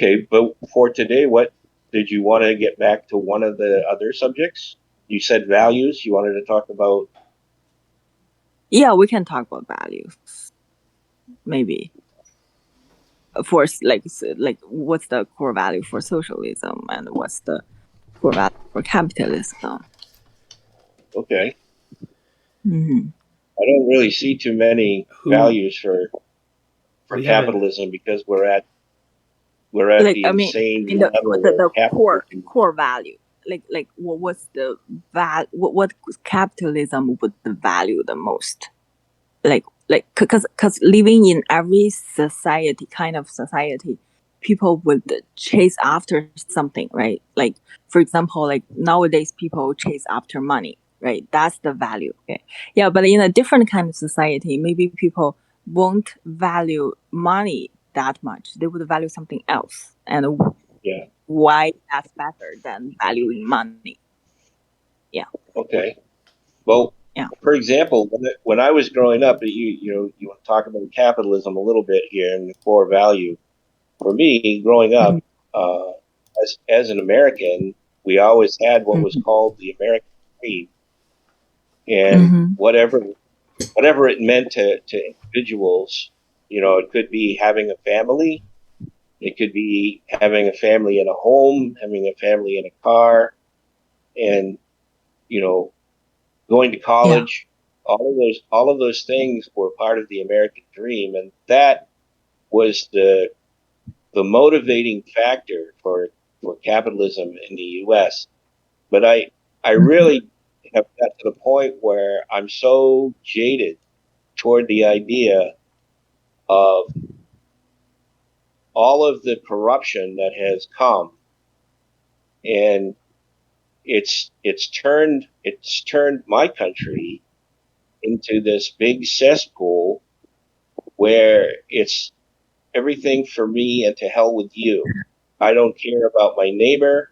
Okay, but for today, what did you want to get back to one of the other subjects? You said values. You wanted to talk about. Yeah, we can talk about values, maybe. For like what's the core value for socialism and what's the core value for capitalism? Okay, Hmm. I don't really see too many Who values for we haven't capitalism because we're at Like the I mean, insane the level of capitalism. core value. Like what's the what capitalism would value the most? Like because living in every society, kind of society, people would chase after something, right? Like for example, like nowadays people chase after money, right? That's the value. Okay, yeah, but in a different kind of society, maybe people won't value money that much. They would value something else, and Yeah. why that's better than valuing money. Yeah, Okay. Well, yeah. for example, when I was growing up, you want to talk about capitalism a little bit here and the core value. For me, growing up, Mhm. uh, as an American, we always had what was Mhm. called the American dream, and Mhm. whatever it meant to individuals, it could be having a family, it could be having a family in a home, having a family in a car, and you know, going to Yeah. college. All of those things were part of the American dream, and that was the motivating factor for capitalism in the U.S. But I Mhm. really have got to the point where I'm so jaded toward the idea of all of the corruption that has come, and it's turned my country into this big cesspool where it's everything for me and to hell with you. I don't care about my neighbor.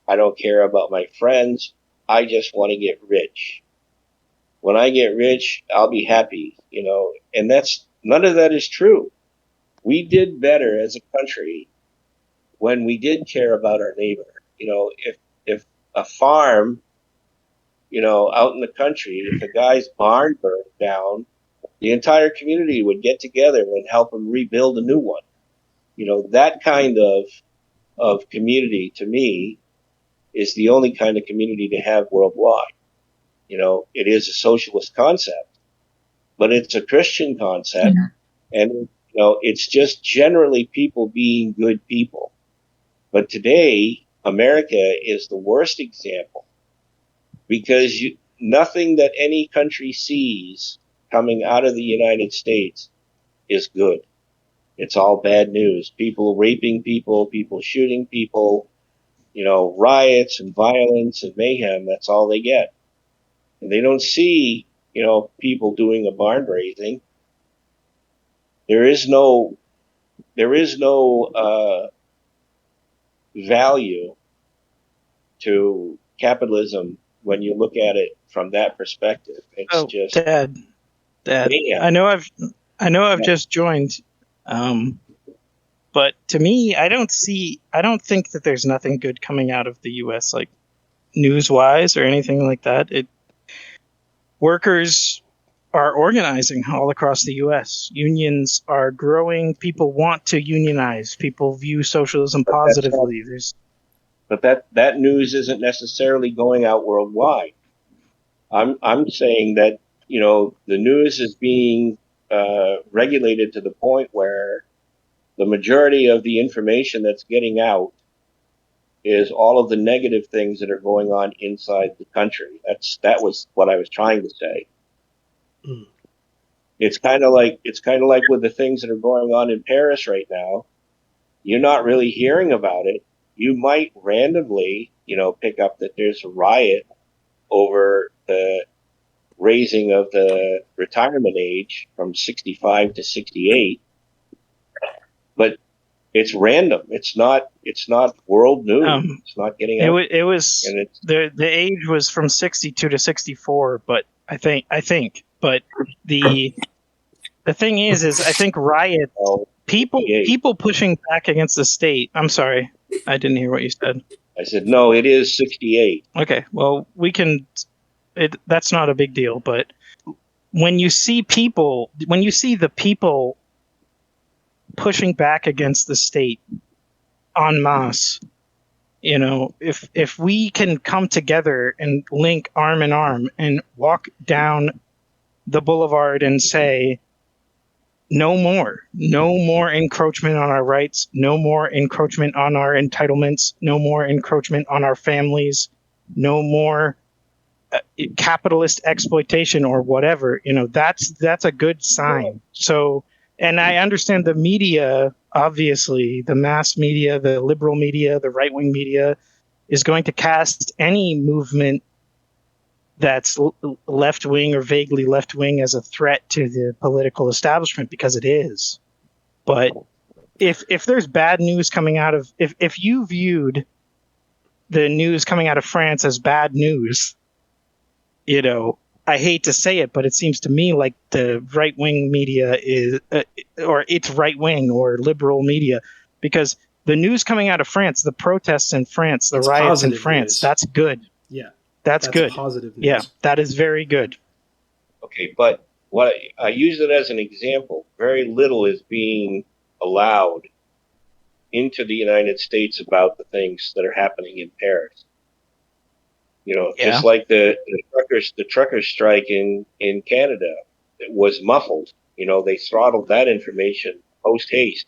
I don't care about my friends. I just want to get rich. When I get rich, I'll be happy. And that's none of that is true. We did better as a country when we did care about our neighbor. If a farm, out in the country, if a guy's barn burned down, the entire community would get together and help him rebuild a new one. That kind of community to me is the only kind of community to have worldwide. It is a socialist concept, but it's a Christian concept, Yeah. and it's just generally people being good people. But today, America is the worst example because nothing that any country sees coming out of the United States is good. It's all bad news. People raping people, people shooting people, riots and violence and mayhem. That's all they get. And they don't see, people doing a barn raising. There is no, there is no value to capitalism when you look at it from that perspective. It's oh just Dad, mayhem. I know I've Yeah. just joined, but to me, I don't think that there's nothing good coming out of the US, like news wise or anything like that. Workers are organizing all across the US. Unions are growing. People want to unionize. People view socialism But that's not. positively. There's But that news isn't necessarily going out worldwide. I'm saying that the news is being regulated to the point where the majority of the information that's getting out is all of the negative things that are going on inside the country. That was what I was trying to say. Mm. It's kind of like with the things that are going on in Paris right now. You're not really hearing about it. You might randomly, pick up that there's a riot over the raising of the retirement age from 65 to 68, but it's random. It's not world news. um, It's not getting out it there. was And it's the age was from 62 to 64, but I think, but the thing is I think riot oh, people pushing back against the state. I'm sorry, I didn't hear what you said. I said, no, it is 68. Okay, well, we can. That's not a big deal, but when you see the people pushing back against the state en masse, if we can come together and link arm in arm and walk down the boulevard and say, no more encroachment on our rights, no more encroachment on our entitlements, no more encroachment on our families, no more capitalist exploitation or whatever, that's a good sign. So, and I understand the media, obviously, the mass media, the liberal media, the right-wing media is going to cast any movement that's left-wing or vaguely left-wing as a threat to the political establishment, because it is. But if there's bad news coming out of, if you viewed the news coming out of France as bad news, I hate to say it, but it seems to me like the right-wing media is, or it's right-wing or liberal media, because the news coming out of France, the protests in France, the riots in France, that's good. Yeah. That's good. Positive news. Yeah, that is very good. Okay, but what I use it as an example. Very little is being allowed into the United States about the things that are happening in Paris. Just like the truckers strike in Canada, it was muffled. They throttled that information post haste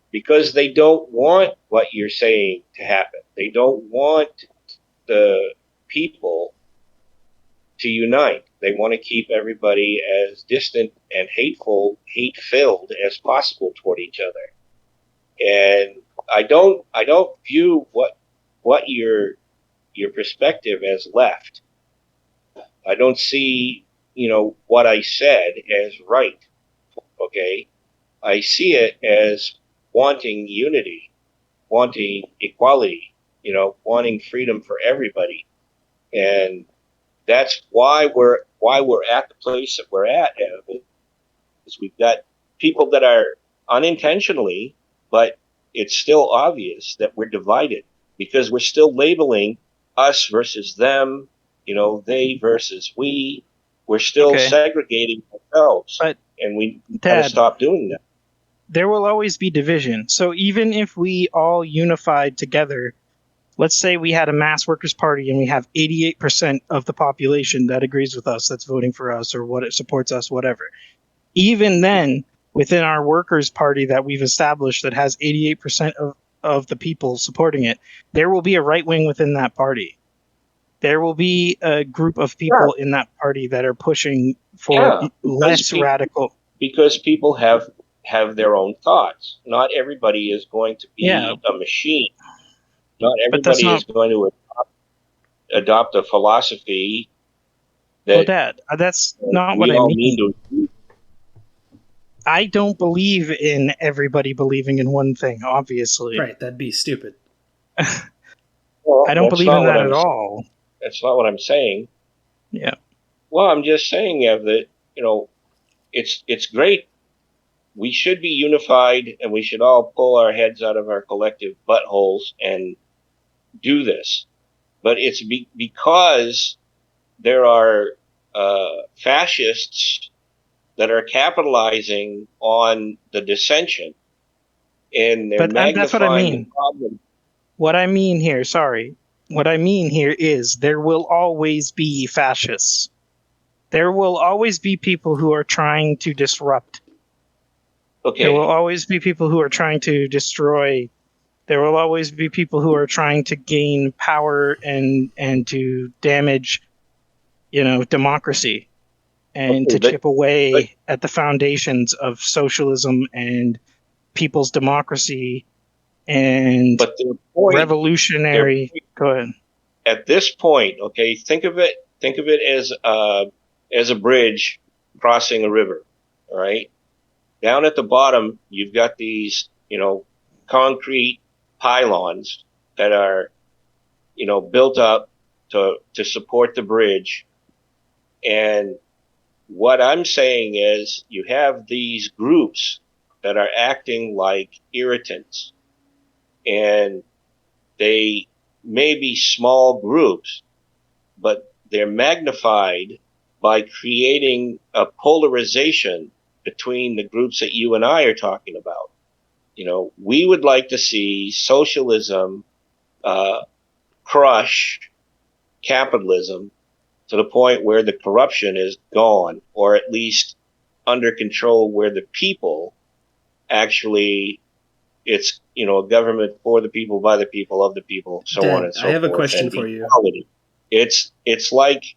because they don't want what you're saying to happen. They don't want the people to unite. They want to keep everybody as distant and hate-filled as possible toward each other. And I don't view what your perspective as left. I don't see, what I said as right. Okay? I see it as wanting unity, wanting equality, wanting freedom for everybody. And that's why we're at the place that we're at, is we've got people that are unintentionally, but it's still obvious that we're divided because we're still labeling us versus them, they versus we. We're still segregating ourselves, and we got to stop doing that. There will always be division. So even if we all unified together, let's say we had a mass workers' party and we have 88% of the population that agrees with us, that's voting for us or what it supports us, whatever. Even then, within our workers' party that we've established that has 88% of the people supporting it, there will be a right wing within that party. There will be a group of people in that party that are pushing for less radical. Because people have their own thoughts. Not everybody is going to be a machine. Not everybody is going to adopt a philosophy that. Well, Dad, that's not what I mean. I don't believe in everybody believing in one thing, obviously. Right, that'd be stupid. Well, I don't believe in that at all. That's not what I'm saying. Yeah. Well, I'm just saying, that, it's great. We should be unified, and we should all pull our heads out of our collective buttholes and do this. But it's because there are fascists that are capitalizing on the dissension, and they're magnifying that's what I mean. the problem. What I mean here is there will always be fascists. There will always be people who are trying to disrupt. Okay. There will always be people who are trying to destroy. There will always be people who are trying to gain power and to damage, democracy, and to chip away at the foundations of socialism and people's democracy and revolutionary. Go ahead. At this point, okay, think of it as a bridge crossing a river. All right. Down at the bottom, you've got these, concrete pylons that are, built up to support the bridge. And what I'm saying is you have these groups that are acting like irritants, and they may be small groups, but they're magnified by creating a polarization between the groups that you and I are talking about. We would like to see socialism crush capitalism to the point where the corruption is gone, or at least under control, where the people actually, it's a government for the people, by the people, of the people, so Dad, on and so forth. I have a question for you. It's like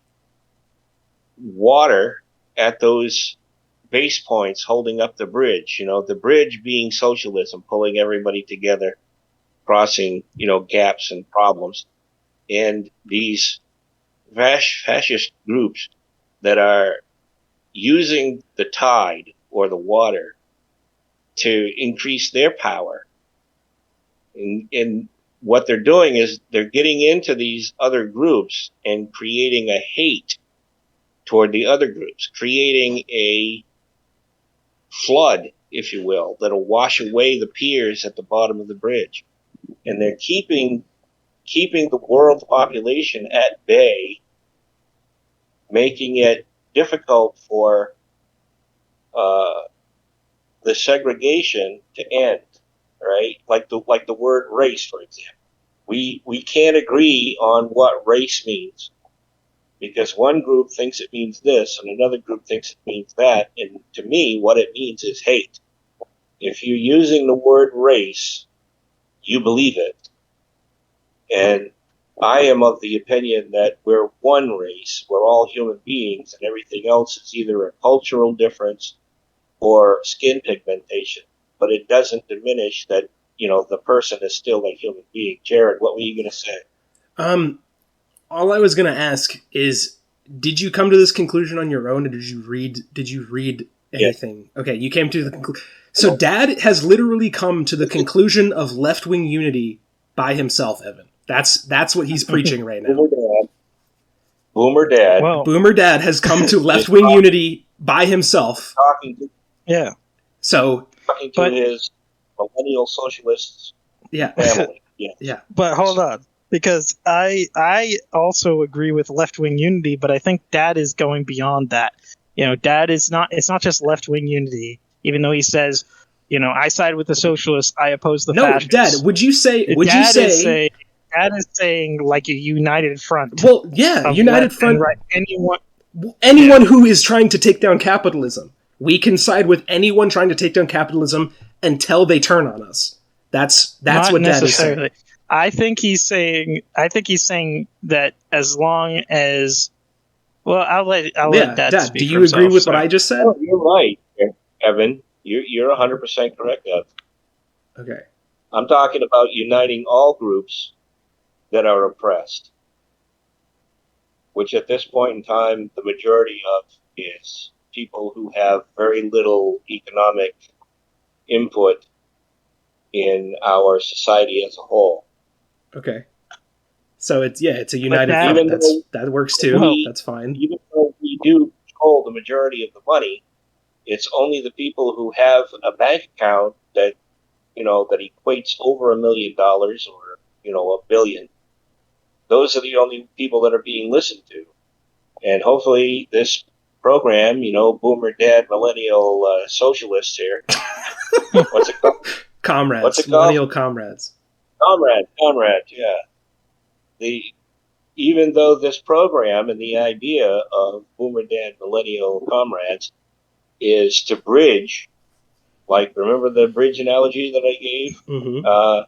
water at those base points holding up the bridge. The bridge being socialism, pulling everybody together, crossing gaps and problems, and these fascist groups that are using the tide or the water to increase their power. And what they're doing is they're getting into these other groups and creating a hate toward the other groups, creating a flood, if you will, that'll wash away the piers at the bottom of the bridge. And they're keeping the world population at bay, making it difficult for the segregation to end, right? Like the word race, for example. We can't agree on what race means, because one group thinks it means this and another group thinks it means that. And to me, what it means is hate. If you're using the word race, you believe it. And I am of the opinion that we're one race. We're all human beings, and everything else is either a cultural difference or skin pigmentation. But it doesn't diminish that, the person is still a human being. Jared, what were you going to say? All I was going to ask is, did you come to this conclusion on your own, or did you read anything? Yeah. Okay, you came to the conclusion. So Dad has literally come to the conclusion of left-wing unity by himself, Evan. That's what he's preaching right now. Boomer Dad. Well, Boomer Dad has come to left-wing unity by himself. Talking to his millennial socialist family. Yeah. But hold on, because I also agree with left-wing unity, but I think Dad is going beyond that. Dad is not. It's not just left-wing unity, even though he says, I side with the socialists, I oppose the fascists. No, Dad, would you say? Dad is saying like a united front. Well, yeah, united front. Right, anyone who is trying to take down capitalism, we can side with anyone trying to take down capitalism until they turn on us. That's what Dad is saying. I think he's saying that as long as, well, I'll let Dad speak. Do you agree with what I just said? Oh, you're right, Evan. You're 100% correct, Evan. Okay. I'm talking about uniting all groups that are oppressed, which at this point in time, the majority of is people who have very little economic input in our society as a whole. Okay. So it's a united front. That works too. That's fine. Even though we do control the majority of the money, it's only the people who have a bank account that equates over $1 million or $1 billion. Those are the only people that are being listened to. And hopefully this program, Boomer Dad Millennial Socialists here. What's it called? Comrades. What's it called? Millennial Comrades. Comrades, yeah. Even though this program and the idea of Boomer Dad Millennial Comrades is to bridge, like, remember the bridge analogy that I gave? Mm-hmm.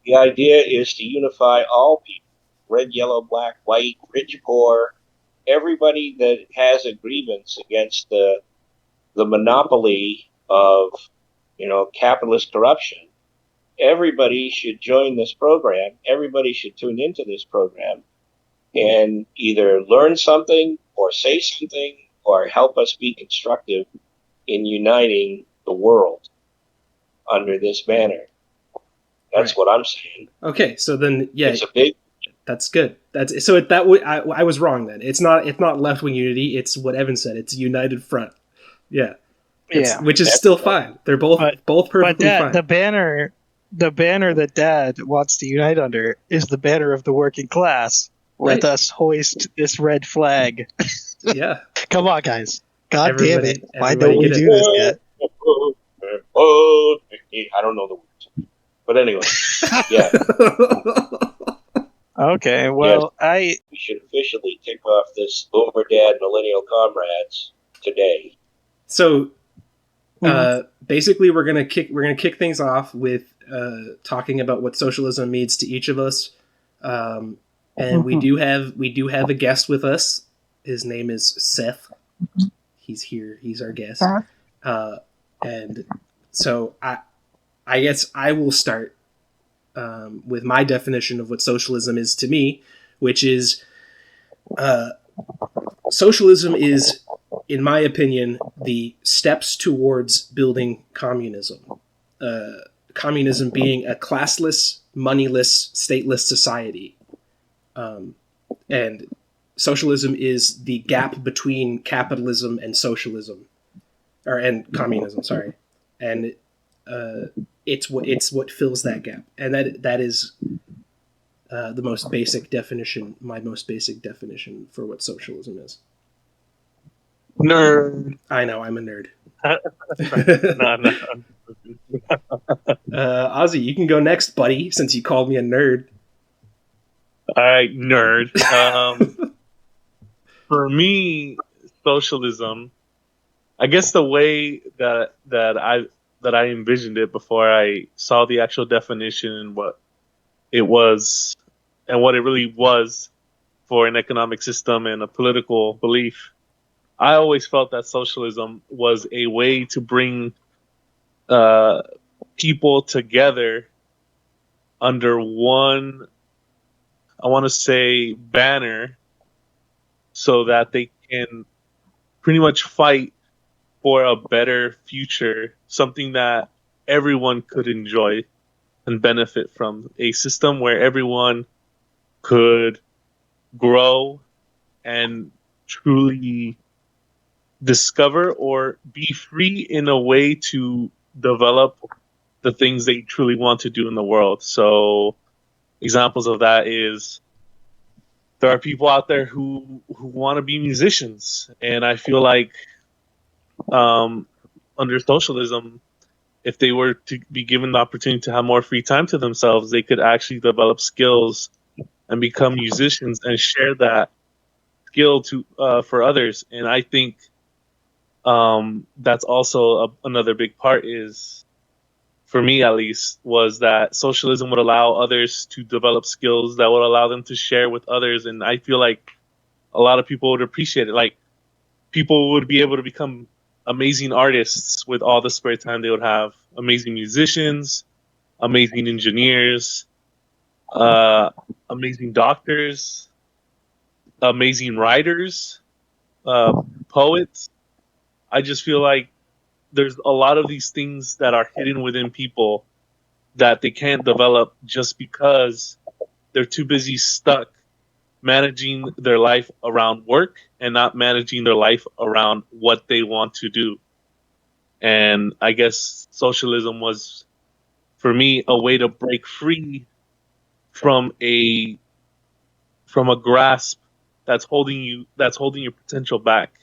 The idea is to unify all people, red, yellow, black, white, rich, poor, everybody that has a grievance against the monopoly of, capitalist corruption. Everybody should join this program. Everybody should tune into this program and either learn something or say something or help us be constructive in uniting the world under this banner. That's what I'm saying. Okay, so then, yeah, it's a big. That's good. I was wrong then. It's not left wing unity. It's what Evan said. It's a united front. Yeah. Yeah, which is still fine. They're both perfectly but fine. the banner that Dad wants to unite under is the banner of the working class. Right. Let us hoist this red flag. Yeah. Come on, guys. God Everybody- damn it. Why everybody don't we get it. do this yet? I don't know the words. But anyway, yeah, Okay, well, we should officially kick off this Boomer Dad Millennial Comrades today. So basically we're gonna kick things off with talking about what socialism means to each of us. And we do have a guest with us. His name is Seth. He's here. He's our guest. And so I guess I will start with my definition of what socialism is to me, which is socialism is, in my opinion, the steps towards building communism. Communism being a classless, moneyless, stateless society. And socialism is the gap between capitalism and socialism, and communism. Sorry, and it's what fills that gap, and that is the most basic definition. My most basic definition for what socialism is. Nerd. I know, I'm a nerd. No. Ozzy, you can go next, buddy, since you called me a nerd. All right, nerd. For me, socialism, I guess the way that I envisioned it before I saw the actual definition and what it was and what it really was for an economic system and a political belief, I always felt that socialism was a way to bring people together under one, I want to say, banner, so that they can pretty much fight for a better future, something that everyone could enjoy and benefit from, a system where everyone could grow and truly discover or be free in a way to develop the things they truly want to do in the world. So examples of that is there are people out there who want to be musicians, and I feel like under socialism, if they were to be given the opportunity to have more free time to themselves, they could actually develop skills and become musicians and share that skill to for others. And I think that's also another big part is, for me at least, was that socialism would allow others to develop skills that would allow them to share with others. And I feel like a lot of people would appreciate it. Like, people would be able to become amazing artists with all the spare time they would have, amazing musicians, amazing engineers, amazing doctors, amazing writers, poets. I just feel like there's a lot of these things that are hidden within people that they can't develop just because they're too busy stuck managing their life around work and not managing their life around what they want to do. And I guess socialism was, for me, a way to break free from a grasp that's holding your potential back.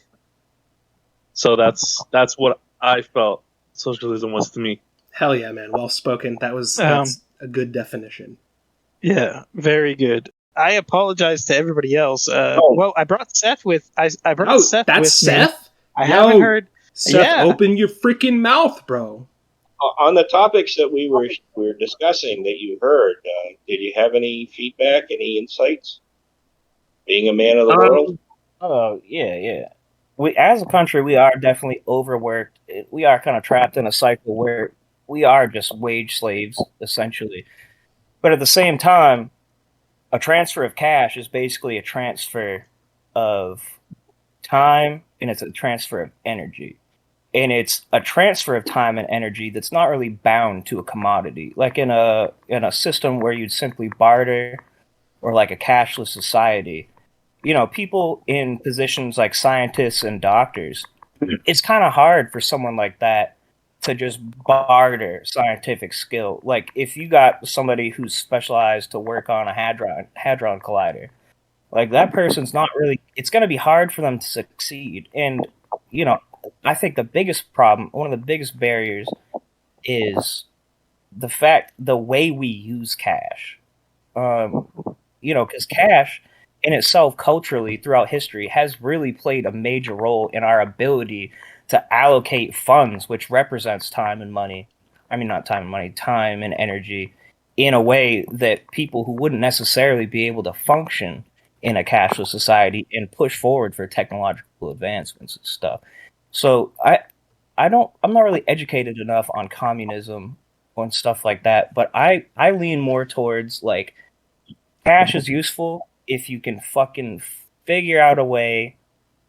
So that's what I felt socialism was to me. Hell yeah, man. Well spoken. That's a good definition. Yeah, very good. I apologize to everybody else. Well, I brought Seth with. I brought Seth that's with Seth? Me. I haven't heard. Seth, open your freaking mouth, bro. On the topics that we were discussing that you heard, did you have any feedback, any insights? Being a man of the world? Oh, yeah. We, as a country, we are definitely overworked. We are kind of trapped in a cycle where we are just wage slaves, essentially. But at the same time, a transfer of cash is basically a transfer of time, and it's a transfer of energy. And it's a transfer of time and energy that's not really bound to a commodity. Like in a system where you'd simply barter, or like a cashless society, you know, people in positions like scientists and doctors it's kind of hard for someone like that to just barter scientific skill. Like if you got somebody who's specialized to work on a hadron collider, like that person's not really, it's going to be hard for them to succeed. And, you know, I think the biggest problem, one of the biggest barriers is the way we use cash. You know, because cash in itself culturally throughout history has really played a major role in our ability to allocate funds, which represents time and money. I mean, not time and money, time and energy in a way that people who wouldn't necessarily be able to function in a cashless society and push forward for technological advancements and stuff. So I'm not really educated enough on communism and stuff like that, but I lean more towards like cash is useful if you can fucking figure out a way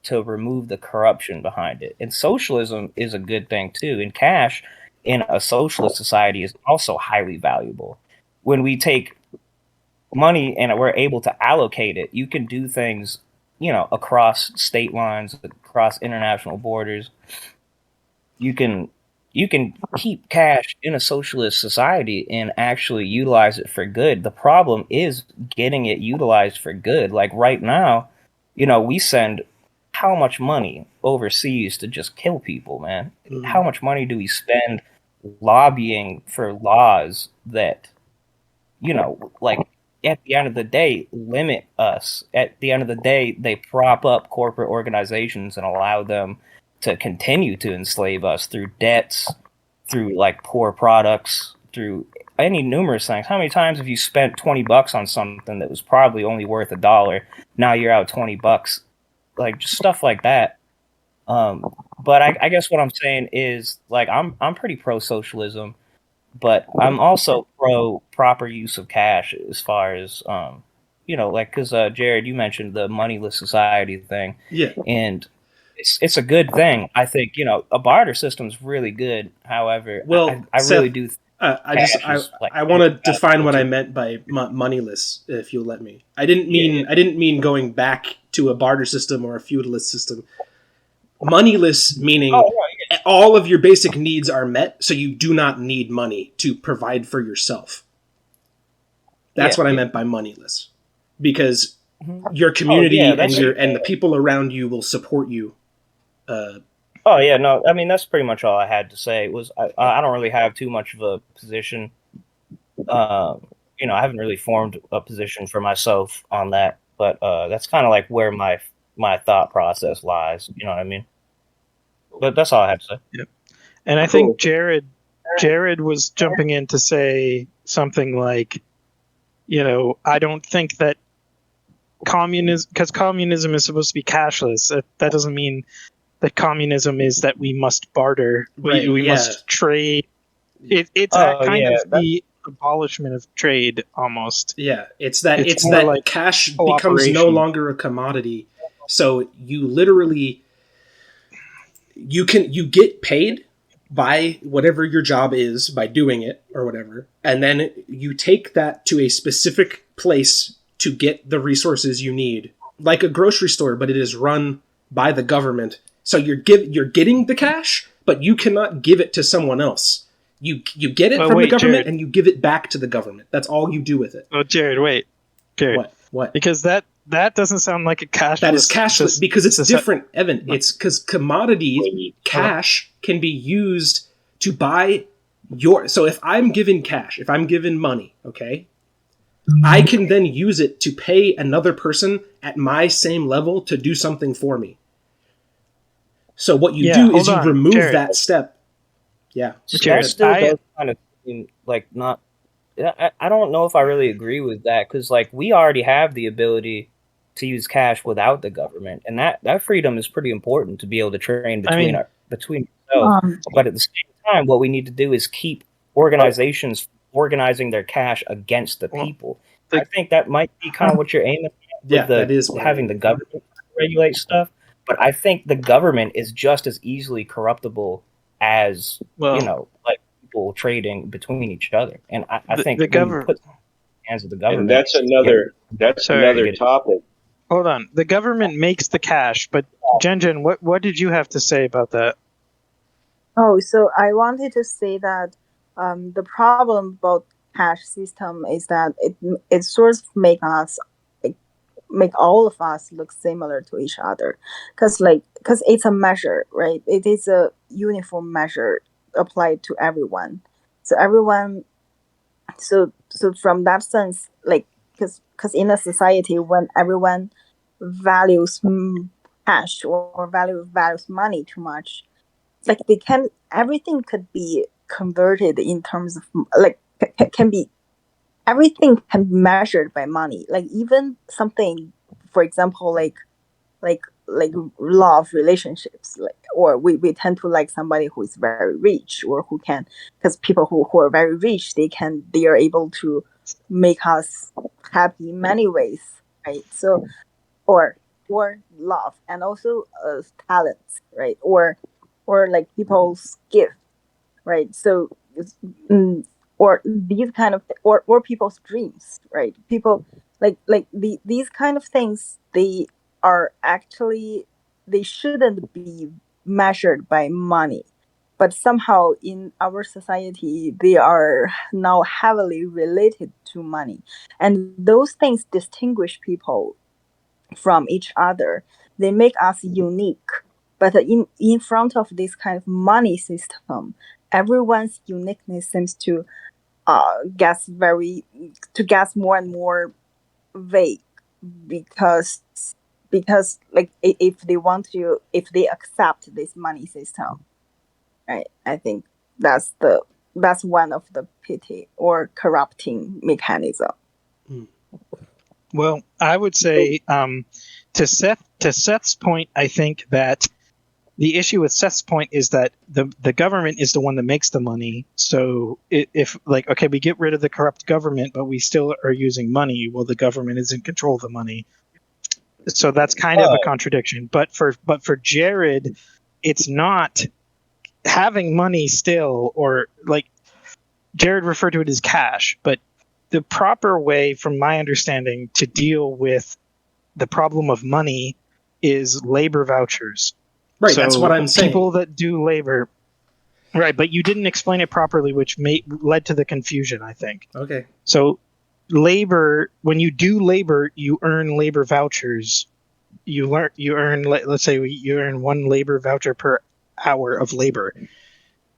to remove the corruption behind it. And socialism is a good thing too. And cash in a socialist society is also highly valuable. When we take money and we're able to allocate it, you can do things, you know, across state lines, across international borders. You can keep cash in a socialist society and actually utilize it for good. The problem is getting it utilized for good. Like right now, you know, we send how much money overseas to just kill people, man? Mm-hmm. How much money do we spend lobbying for laws that, you know, like at the end of the day, limit us? At the end of the day, they prop up corporate organizations and allow them to continue to enslave us through debts, through like poor products, through any numerous things. How many times have you spent $20 on something that was probably only worth $1? Now you're out $20. Like just stuff like that. But I guess what I'm saying is like I'm pretty pro socialism, but I'm also pro proper use of cash as far as you know, like because Jared, you mentioned the moneyless society thing, yeah, and it's a good thing. I think, you know, a barter system is really good. However, well, I Seth, really do. I want to define what I meant by moneyless, if you'll let me. I didn't mean going back to a barter system or a feudalist system. Moneyless meaning all of your basic needs are met, so you do not need money to provide for yourself. That's what I meant by moneyless, because your community and the people around you will support you. Oh yeah, no, I mean that's pretty much all I had to say. Was I don't really have too much of a position. You know, I haven't really formed a position for myself on that, but that's kind of like where my thought process lies. You know what I mean? But that's all I have to say. Yep. And I think Jared was jumping in to say something like, you know, I don't think that because communism is supposed to be cashless. That doesn't mean that communism is that we must barter. Right, we must trade. It's the abolishment of trade almost. Yeah, it's that like cash becomes no longer a commodity. So you literally you get paid by whatever your job is by doing it or whatever, and then you take that to a specific place to get the resources you need, like a grocery store, but it is run by the government. So you're getting the cash, but you cannot give it to someone else. You get it from the government, Jared, and you give it back to the government. That's all you do with it. Oh, Jared, wait. Jared. What? Because that doesn't sound like a cashless. That is cashless because it's different, Evan. It's because commodities, cash can be used to buy your... So if I'm given cash, if I'm given money, okay, I can then use it to pay another person at my same level to do something for me. So what you do is you remove that step. Yeah. That still does kind of seem like not... I don't know if I really agree with that, because like we already have the ability to use cash without the government, and that freedom is pretty important to be able to train between ourselves. But at the same time, what we need to do is keep organizations organizing their cash against the people. I think that might be kind of what you're aiming at. That is having the government regulate stuff. But I think the government is just as easily corruptible as like people trading between each other. And I think the government put hands of the government. And that's another topic Hold on. The government makes the cash, but Jen, what did you have to say about that? Oh, so I wanted to say that the problem about cash system is that it sort of make all of us look similar to each other, because it's a measure, right? It is a uniform measure applied to everyone. So everyone, so from that sense, like, because in a society when everyone values cash or values money too much, like they can everything could be converted in terms of like can be everything can be measured by money, like even something, for example, like love relationships, like, or we tend to like somebody who is very rich or who can, because people who are very rich, they are able to make us happy in many ways, right? So or love, and also talents, right? Or like people's gift, right? So or these kind of, or people's dreams, right? People these kind of things, they are actually, they shouldn't be measured by money, but somehow in our society they are now heavily related to money, and those things distinguish people from each other. They make us unique. But in front of this kind of money system, everyone's uniqueness seems to get more and more vague, because like if they want to, if they accept this money system, right? I think that's one of the pity or corrupting mechanism. Well, I would say to Seth's point, I think that the issue with Seth's point is that the government is the one that makes the money. So if like, okay, we get rid of the corrupt government, but we still are using money, well, the government is in control of the money. So that's kind of a contradiction. But for Jared, it's not having money still, or like Jared referred to it as cash, but the proper way, from my understanding, to deal with the problem of money is labor vouchers. Right, so that's what I'm saying. People that do labor, right? But you didn't explain it properly, which led to the confusion, I think. Okay. So labor, when you do labor, you earn labor vouchers. You earn, let's say you earn 1 labor voucher per hour of labor,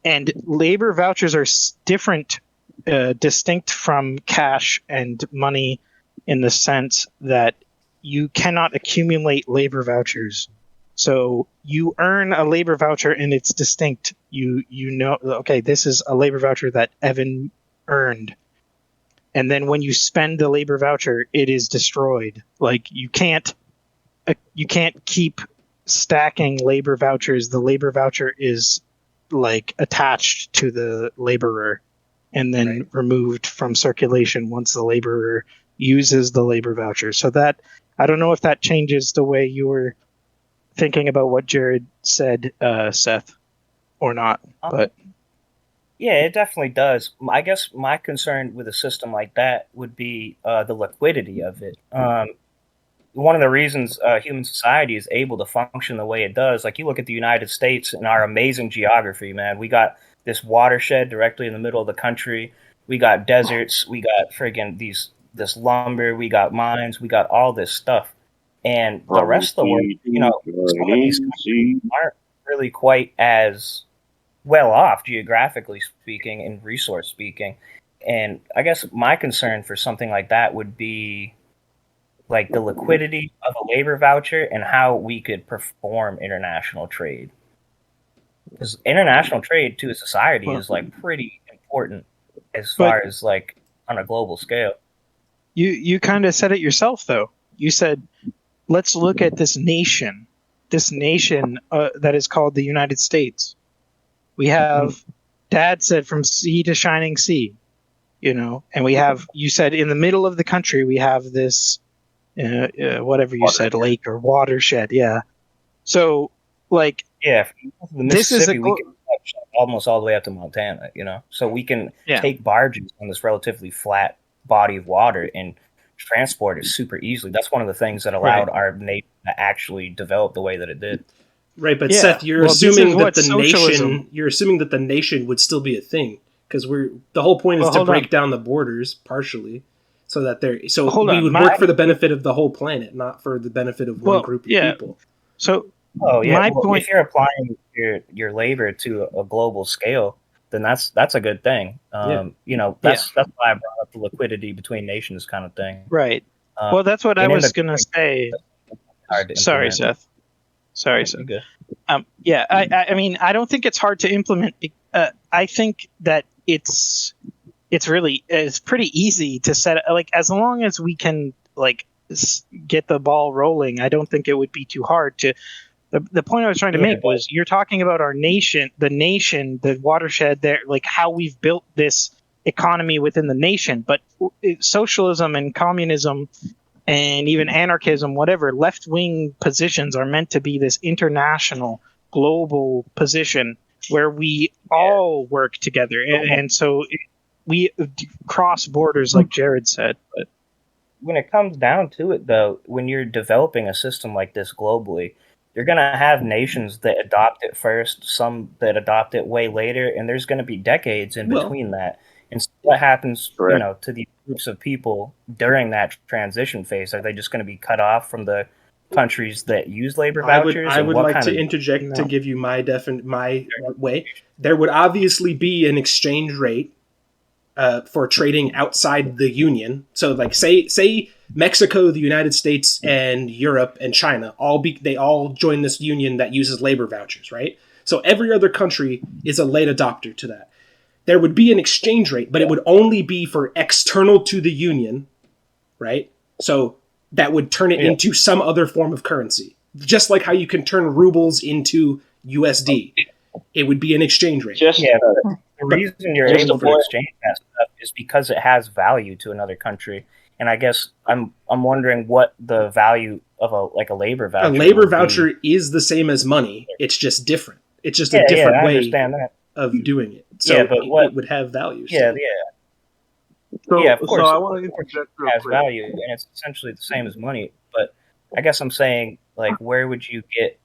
and labor vouchers are different. Distinct from cash and money in the sense that you cannot accumulate labor vouchers. So you earn a labor voucher and it's distinct. You know, okay, this is a labor voucher that Evan earned. And then when you spend the labor voucher, it is destroyed. Like you can't keep stacking labor vouchers. The labor voucher is like attached to the laborer and then removed from circulation once the laborer uses the labor voucher. So that, I don't know if that changes the way you were thinking about what Jared said, Seth, or not. But yeah, it definitely does. I guess my concern with a system like that would be the liquidity of it. One of the reasons human society is able to function the way it does, like you look at the United States and our amazing geography, man. We got this watershed directly in the middle of the country. We got deserts. We got friggin' this lumber. We got mines. We got all this stuff. And the rest of the world, you know, some of these countries aren't really quite as well off geographically speaking and resource speaking. And I guess my concern for something like that would be like the liquidity of a labor voucher and how we could perform international trade. Because international trade to a society is like pretty important as far as like on a global scale. You kind of said it yourself, though. You said, let's look at this nation that is called the United States. We have, Dad said, from sea to shining sea, you know, and we have, you said in the middle of the country, we have this, whatever you said, lake or watershed. Yeah. So like, yeah, Mississippi, we can almost all the way up to Montana, you know, so we can take barges on this relatively flat body of water and transport it super easily. That's one of the things that allowed our nation to actually develop the way that it did. Right, but Yeah. Seth, you're Well, assuming that the socialism. nation, you're assuming that the nation would still be a thing, because the whole point is to break down the borders partially, so that we would work for the benefit of the whole planet, not for the benefit of one group of people. So, my point, if you're applying your labor to a global scale, then that's a good thing. You know, that's why I brought up the liquidity between nations kind of thing. Right. Well, that's what I was going to say. Sorry, Seth. Sorry, Seth. I mean, I don't think it's hard to implement. I think that it's pretty easy to set, like, as long as we can, like, get the ball rolling. I don't think it would be too hard to. The point I was trying to make was, you're talking about our nation, the watershed there, like how we've built this economy within the nation. But socialism and communism and even anarchism, whatever, left-wing positions are meant to be this international, global position where we all work together. And so we cross borders, like Jared said. But when it comes down to it, though, when you're developing a system like this globally, you're going to have nations that adopt it first, some that adopt it way later, and there's going to be decades in between that. And so what happens, you know, to these groups of people during that transition phase? Are they just going to be cut off from the countries that use labor vouchers? I would like to interject to give you my way. There would obviously be an exchange rate for trading outside the Union. So, like, say Mexico, the United States, and Europe and China they all join this union that uses labor vouchers, right? So every other country is a late adopter to that. There would be an exchange rate, but it would only be for external to the union, right? So that would turn it into some other form of currency. Just like how you can turn rubles into USD. It would be an exchange rate. The reason you're able to exchange that stuff is because it has value to another country. And I guess I'm wondering what the value of a labor voucher. A labor voucher is the same as money. It's just different. It's just a different way of doing it. So but it would have value. So, of course. So I want to interject real quick. It has quick. value, and it's essentially the same as money. But I guess I'm saying, like, where would you get,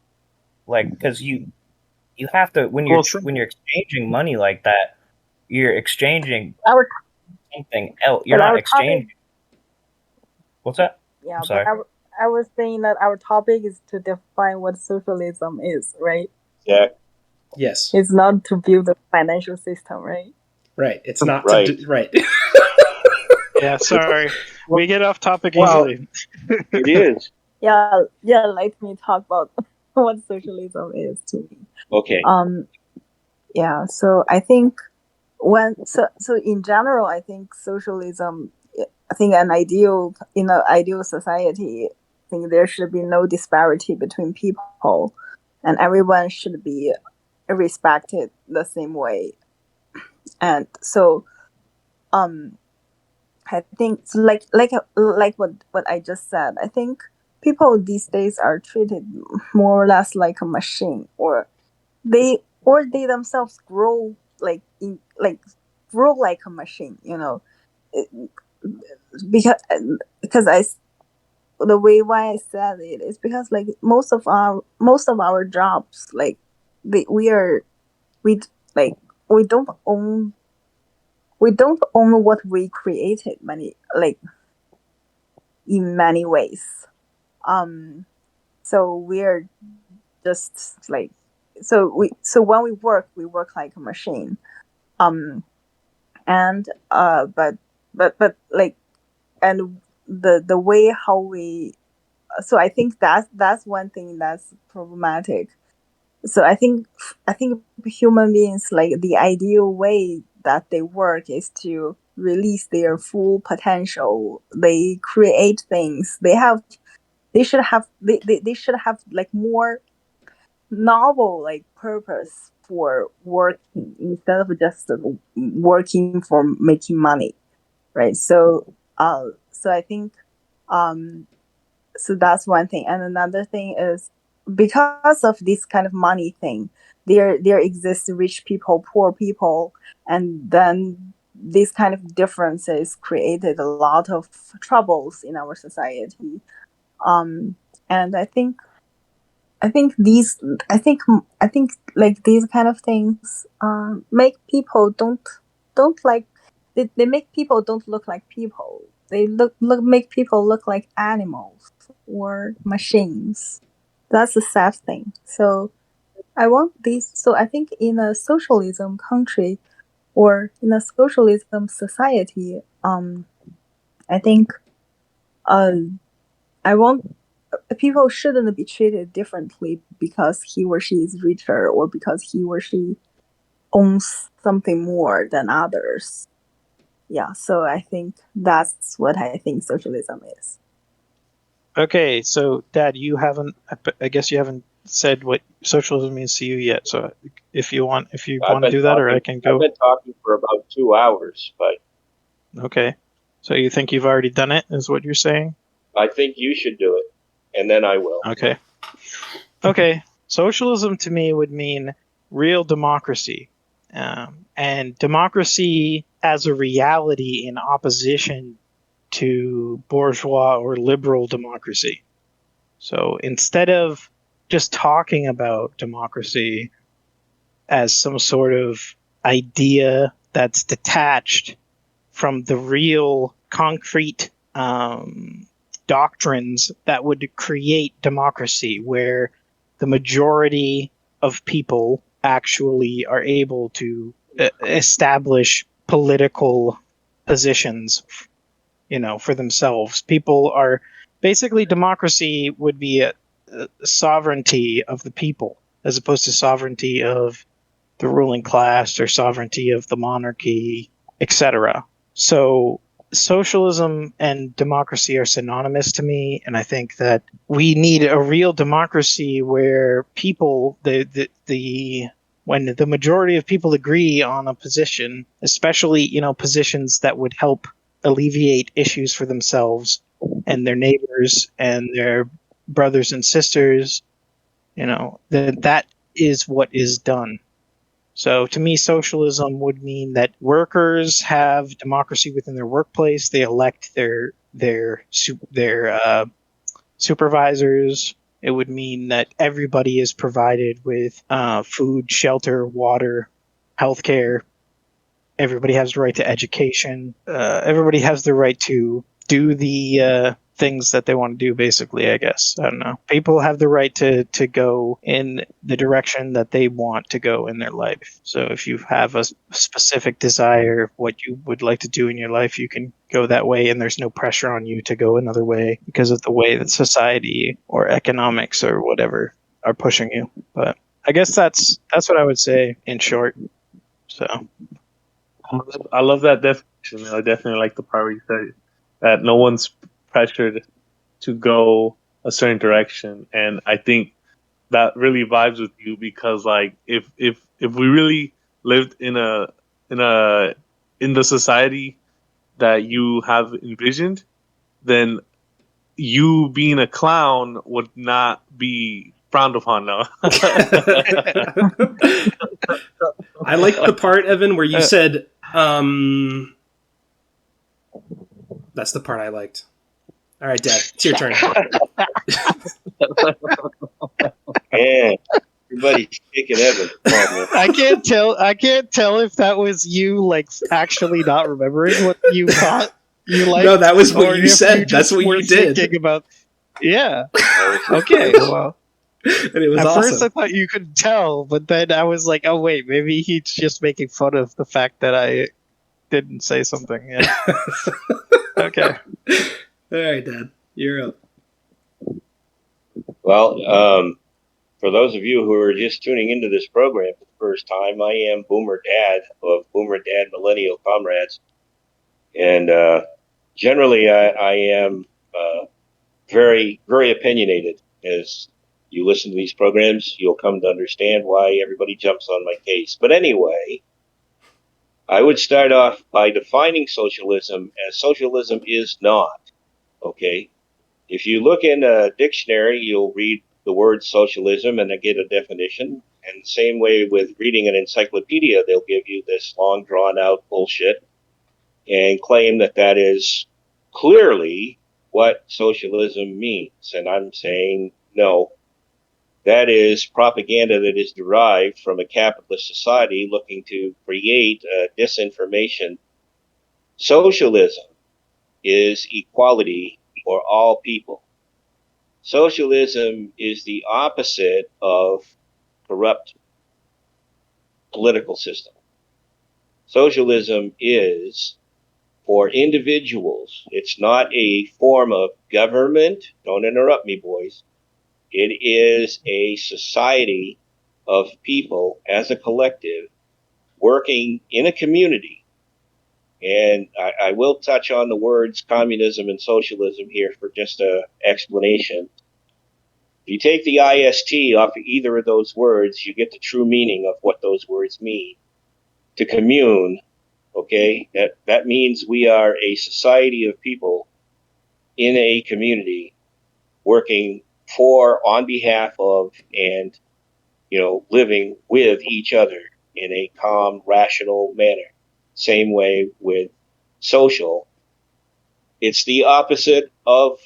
like, because you have to, when you're exchanging money like that, you're exchanging something else. You're not exchanging. What's that? Yeah, I'm sorry. but I was saying that our topic is to define what socialism is, right? Yeah. Yes. It's not to build a financial system, right? Right. It's not right. Yeah, sorry. We get off topic easily. It is. Yeah, let me talk about what socialism is to me. Okay. Yeah, so I think so in general, I think socialism, I think in an ideal society, I think there should be no disparity between people, and everyone should be respected the same way. And so, I think like what I just said, I think people these days are treated more or less like a machine, or they themselves grow like a machine, you know, because the way why I said it is because, like, most of our jobs, like, we don't own what we created in many ways. So we're just like, so when we work like a machine. And like, and the way how we, so I think that's one thing that's problematic. So I think human beings, like, the ideal way that they work is to release their full potential. They create things. They should have like more novel, like, purpose for working instead of just working for making money, right? So I think so that's one thing. And another thing is, because of this kind of money thing, there exists rich people, poor people, and then these kind of differences created a lot of troubles in our society. And I think like these kind of things make people don't like they make people don't look like people. They make people look like animals or machines. That's the sad thing. So I think in a socialism country or in a socialism society, I think I want people shouldn't be treated differently because he or she is richer or because he or she owns something more than others. Yeah, so I think that's what I think socialism is. Okay, so Dad, I guess you haven't said what socialism means to you yet. So if you want to do that, or I can go. I've been talking for about 2 hours, but okay. So you think you've already done it? Is what you're saying? I think you should do it, and then I will. Okay. Okay. Socialism to me would mean real democracy, and democracy as a reality in opposition to bourgeois or liberal democracy. So instead of just talking about democracy as some sort of idea that's detached from the real concrete doctrines that would create democracy, where the majority of people actually are able to establish political positions, for themselves. People are basically, democracy would be a sovereignty of the people as opposed to sovereignty of the ruling class or sovereignty of the monarchy, etc. So socialism and democracy are synonymous to me, and I think that we need a real democracy where people, when the majority of people agree on a position, especially positions that would help alleviate issues for themselves and their neighbors and their brothers and sisters, that is what is done. So to me, socialism would mean that workers have democracy within their workplace. They elect their supervisors. It would mean that everybody is provided with food, shelter, water, healthcare. Everybody has the right to education. Everybody has the right to do the things that they want to do, basically, I guess. I don't know. People have the right to go in the direction that they want to go in their life. So if you have a specific desire of what you would like to do in your life, you can go that way, and there's no pressure on you to go another way because of the way that society or economics or whatever are pushing you. But I guess that's what I would say in short. So I love that definition. I definitely like the part where you said that no one's pressured to go a certain direction, and I think that really vibes with you because, like, if we really lived in the society that you have envisioned, then you being a clown would not be frowned upon now. I like the part, Evan, where you said, that's the part I liked. All right, Dad, it's your turn. Yeah, everybody's kicking Evan. Come on, man. I can't tell if that was you, like, actually not remembering what you thought you liked. No, that was what you said. That's what you did. Thinking about. Yeah. Okay. Well. And it was At awesome. first, I thought you could tell, but then I was like, "Oh wait, maybe he's just making fun of the fact that I didn't say something." Yeah. Okay. All right, Dad, you're up. Well, for those of you who are just tuning into this program for the first time, I am Boomer Dad of Boomer Dad Millennial Comrades, and generally, I am very, very opinionated. As you listen to these programs, you'll come to understand why everybody jumps on my case. But anyway, I would start off by defining socialism as socialism is not. Okay? If you look in a dictionary, you'll read the word socialism and get a definition. And the same way with reading an encyclopedia, they'll give you this long, drawn-out bullshit. and claim that that is clearly what socialism means. And I'm saying no. That is propaganda that is derived from a capitalist society looking to create disinformation. Socialism is equality for all people. Socialism is the opposite of corrupt political system. Socialism is for individuals. It's not a form of government. Don't interrupt me, boys. It is a society of people as a collective working in a community. And I will touch on the words communism and socialism here for just an explanation. If you take the IST off of either of those words, you get the true meaning of what those words mean. To commune, okay, that means we are a society of people in a community working for, on behalf of, and, living with each other in a calm, rational manner. Same way with social. It's the opposite of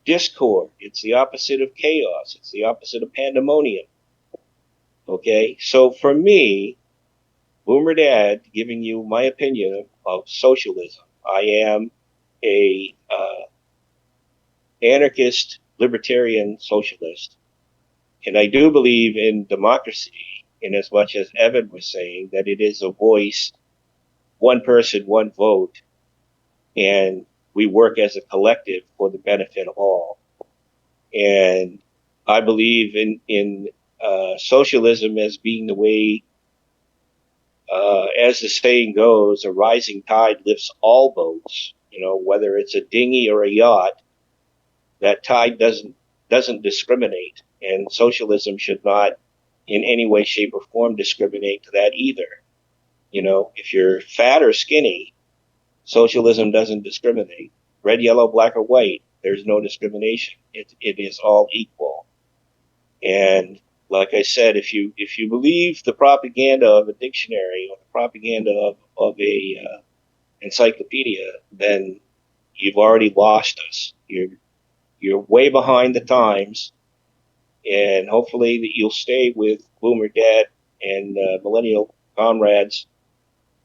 discord. It's the opposite of chaos. It's the opposite of pandemonium. Okay? So for me, Boomer Dad, giving you my opinion of socialism, I am a anarchist, libertarian socialist. And I do believe in democracy, in as much as Evan was saying, that it is a voice, one person, one vote, and we work as a collective for the benefit of all. And I believe in socialism as being the way, as the saying goes, a rising tide lifts all boats. Whether it's a dinghy or a yacht, that tide doesn't discriminate, and socialism should not in any way, shape, or form discriminate to that either. If you're fat or skinny, socialism doesn't discriminate. Red, yellow, black, or white, there's no discrimination. It is all equal. And like I said, if you believe the propaganda of a dictionary or the propaganda of a encyclopedia, then you've already lost us. You're way behind the times, and hopefully that you'll stay with Boomer Dad and Millennial Comrades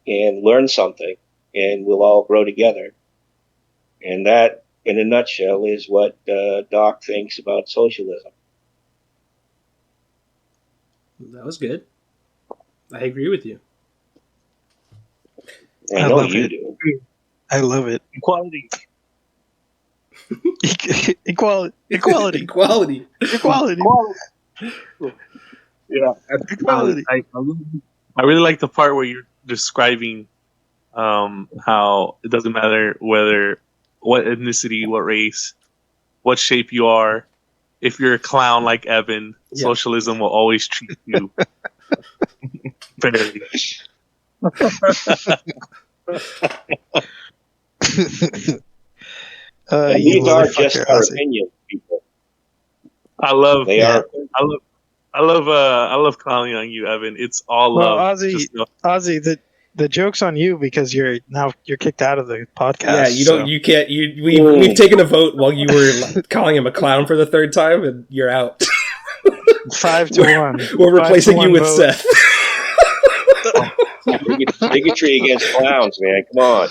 and learn something, and we'll all grow together. And that, in a nutshell, is what Doc thinks about socialism. That was good. I agree with you. I know you do. I love it. Equality. Equality. Equality. Yeah. Equality. I really like the part where you're describing how it doesn't matter what ethnicity, what race, what shape you are. If you're a clown like Evan, socialism will always treat you fairly. These are just our opinions, people. I love clowning on you, Evan. It's all love. Ozzy, the joke's on you because you're kicked out of the podcast. Yeah, we've taken a vote while you were calling him a clown for the third time, and you're out. 5-1. We're replacing you with vote. Seth. Bigotry against clowns, man. Come on.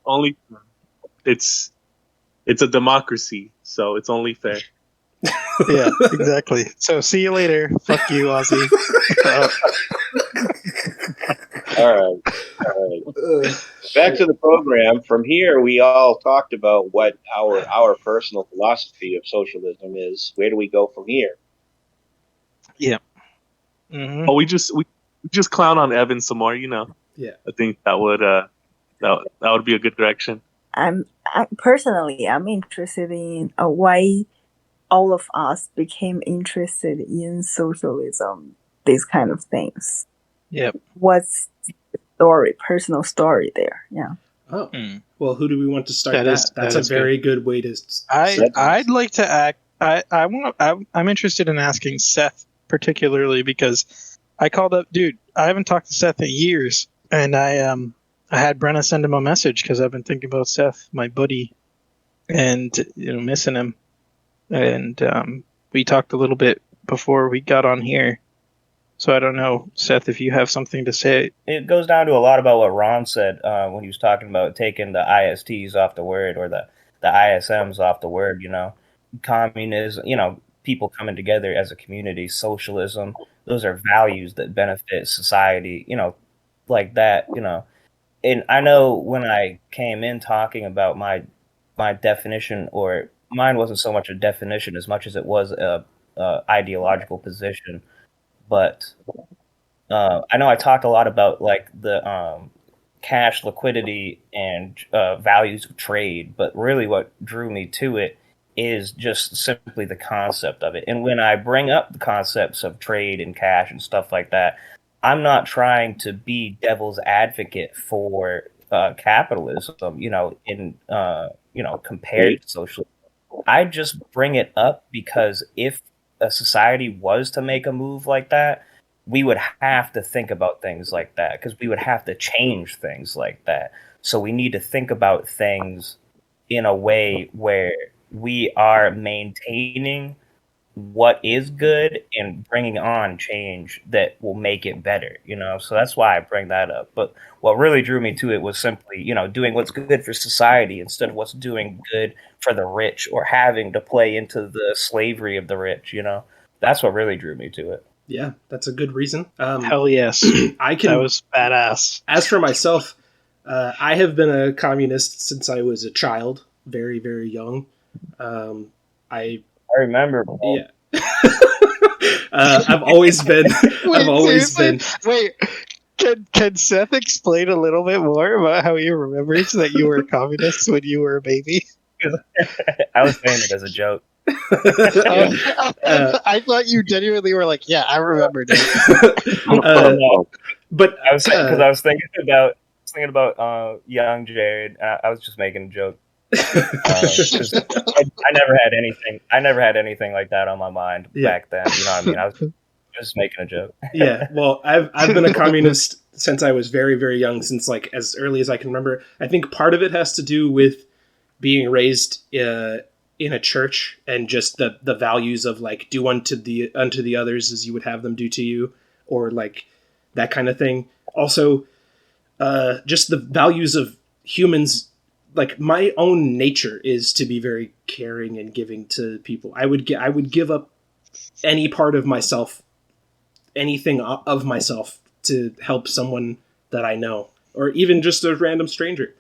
only it's a democracy, so it's only fair. Yeah, exactly. So see you later. Fuck you, Ozzy. All right. Back to the program. From here, we all talked about what our personal philosophy of socialism is. Where do we go from here? Yeah. Mm-hmm. Oh, we just clown on Evan some more, Yeah. I think that would be a good direction. I'm interested in why all of us became interested in socialism, these kind of things. Yep. What's the personal story there? Yeah. Oh, well, who do we want to start that? That's a very good way to. I'd like to act. I'm interested in asking Seth particularly because I called up, dude. I haven't talked to Seth in years, and I I had Brenna send him a message because I've been thinking about Seth, my buddy, and missing him. And we talked a little bit before we got on here. So I don't know, Seth, if you have something to say. It goes down to a lot about what Ron said when he was talking about taking the ISTs off the word, or the ISMs off the word, communism, people coming together as a community, socialism. Those are values that benefit society, like that, And I know when I came in talking about my definition, or mine wasn't so much a definition as much as it was a ideological position. But I know I talked a lot about like the cash liquidity and values of trade, but really what drew me to it is just simply the concept of it. And when I bring up the concepts of trade and cash and stuff like that, I'm not trying to be devil's advocate for capitalism, compared to socialism. I just bring it up because if a society was to make a move like that, we would have to think about things like that, because we would have to change things like that. So we need to think about things in a way where we are maintaining what is good and bringing on change that will make it better, So that's why I bring that up. But what really drew me to it was simply, doing what's good for society instead of what's doing good for the rich, or having to play into the slavery of the rich, That's what really drew me to it. Yeah, that's a good reason. Hell yes. That was badass. As for myself, I have been a communist since I was a child, very, very young. I remember. Yeah. I've always been. Wait, can Seth explain a little bit more about how he remembers that you were a communist when you were a baby? I was saying it as a joke. I thought you genuinely were like, yeah, I remembered it. But I was thinking about young Jared. I was just making a joke. I never had anything like that on my mind back then. You know what I mean? I was just making a joke. Yeah. Well, I've been a communist since I was very, very young, since like as early as I can remember. I think part of it has to do with being raised in a church, and just the values of like do unto the others as you would have them do to you, or like that kind of thing. Also, just the values of humans. Like my own nature is to be very caring and giving to people. I would give up any part of myself, anything of myself, to help someone that I know, or even just a random stranger.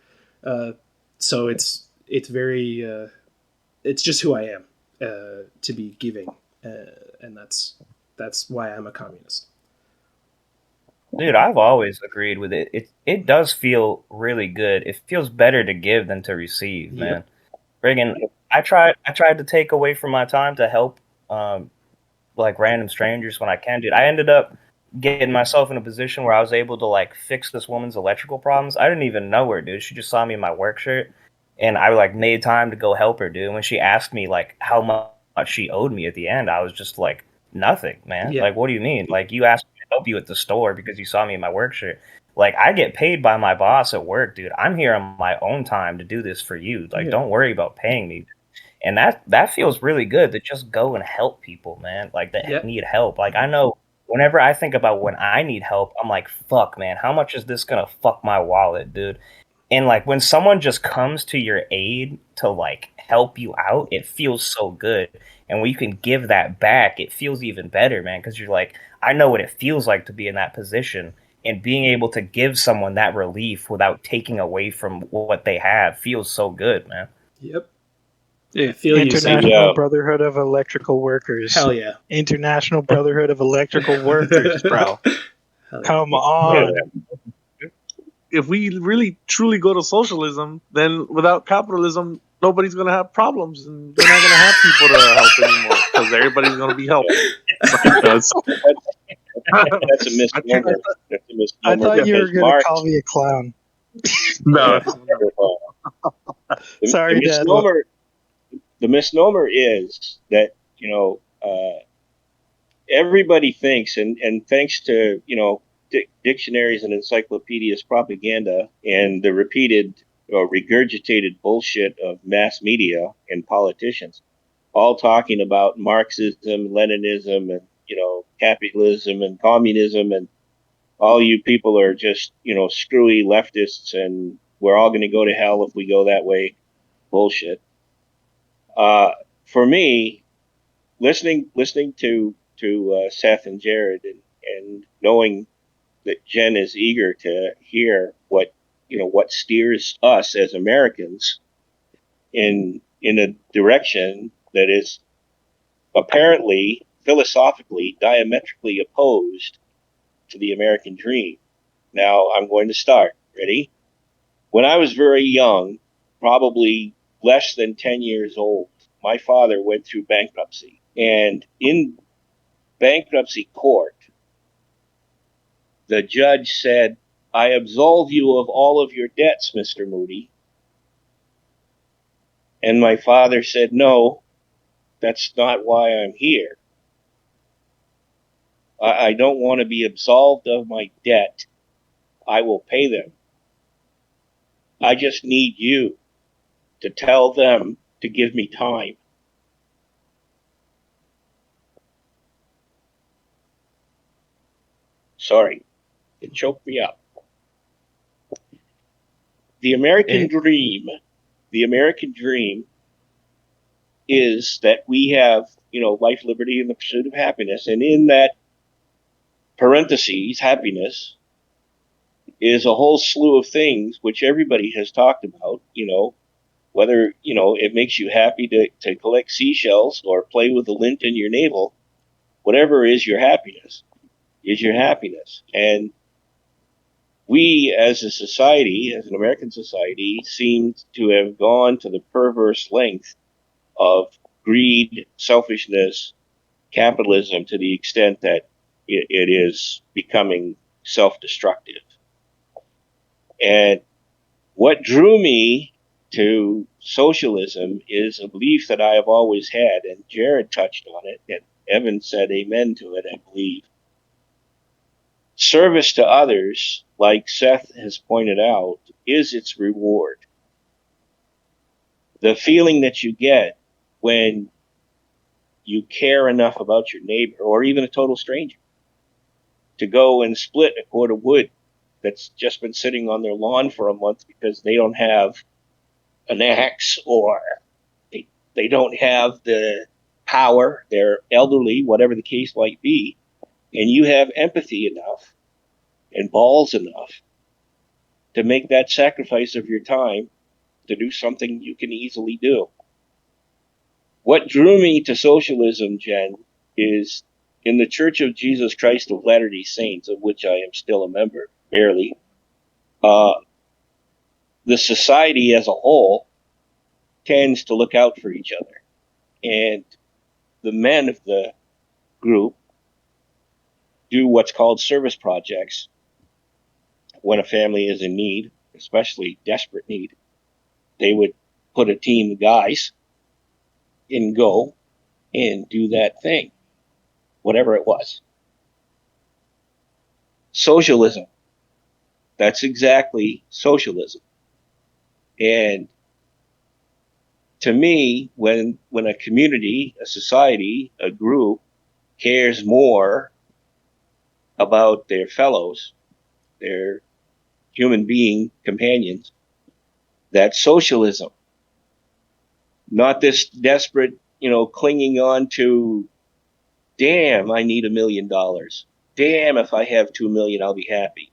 So it's very it's just who I am, to be giving, and that's why I'm a communist. Dude, I've always agreed with it. It does feel really good. It feels better to give than to receive, man. Friggin', I tried to take away from my time to help like random strangers when I can, dude. I ended up getting myself in a position where I was able to like fix this woman's electrical problems. I didn't even know her, dude. She just saw me in my work shirt, and I like made time to go help her, dude. And when she asked me like how much she owed me at the end, I was just like, nothing, man. Like, what do you mean? Like, you asked me to help you at the store because you saw me in my work shirt. Like, I get paid by my boss at work, dude. I'm here on my own time to do this for you. Like, don't worry about paying me. And that feels really good to just go and help people, man. Like, that need help. Like, I know whenever I think about when I need help, I'm like, fuck, man, how much is this gonna fuck my wallet, dude? And like, when someone just comes to your aid to like help you out, it feels so good. And when you can give that back, it feels even better, man, because you're like, I know what it feels like to be in that position, and being able to give someone that relief without taking away from what they have feels so good, man. Yep. I feel International Brotherhood of Electrical Workers. Hell yeah. International Brotherhood of Electrical Workers, bro. Come on. If we really truly go to socialism, then without capitalism, nobody's going to have problems, and they're not going to have people to help anymore, because everybody's going to be helped. That's a misnomer. I thought you were going to call me a clown. No. Sorry, Dad. The misnomer is that, everybody thinks, and thanks to, dictionaries and encyclopedias propaganda and the repeated or regurgitated bullshit of mass media and politicians, all talking about Marxism, Leninism, and capitalism and communism, and all you people are just screwy leftists, and we're all going to go to hell if we go that way. Bullshit. For me, listening to Seth and Jared, and knowing that Jen is eager to hear what steers us as Americans in a direction that is apparently philosophically diametrically opposed to the American dream. Now I'm going to start. Ready? When I was very young, probably less than 10 years old, my father went through bankruptcy. And in bankruptcy court, the judge said, "I absolve you of all of your debts, Mr. Moody." And my father said, "No, that's not why I'm here. I don't want to be absolved of my debt. I will pay them. I just need you to tell them to give me time." Sorry, it choked me up. The American dream is that we have, life, liberty, and the pursuit of happiness. And in that parentheses, happiness, is a whole slew of things which everybody has talked about, whether, it makes you happy to collect seashells or play with the lint in your navel. Whatever is your happiness is your happiness. And we as a society, as an American society, seem to have gone to the perverse length of greed, selfishness, capitalism, to the extent that it is becoming self-destructive. And what drew me to socialism is a belief that I have always had, and Jared touched on it, and Evan said amen to it, I believe. Service to others, like Seth has pointed out, is its reward. The feeling that you get when you care enough about your neighbor, or even a total stranger, to go and split a cord of wood that's just been sitting on their lawn for a month because they don't have an axe, or they don't have the power, they're elderly, whatever the case might be, and you have empathy enough and balls enough to make that sacrifice of your time to do something you can easily do. What drew me to socialism, Jen, is in the Church of Jesus Christ of Latter-day Saints, of which I am still a member, barely, the society as a whole tends to look out for each other. And the men of the group do what's called service projects when a family is in need, especially desperate need. They would put a team of guys and go and do that thing, whatever it was. Socialism. That's exactly socialism. And to me, when a community, a society, a group cares more about their fellows, their human being companions, that's socialism. Not this desperate, clinging on to, damn, I need $1 million. Damn, if I have 2 million, I'll be happy.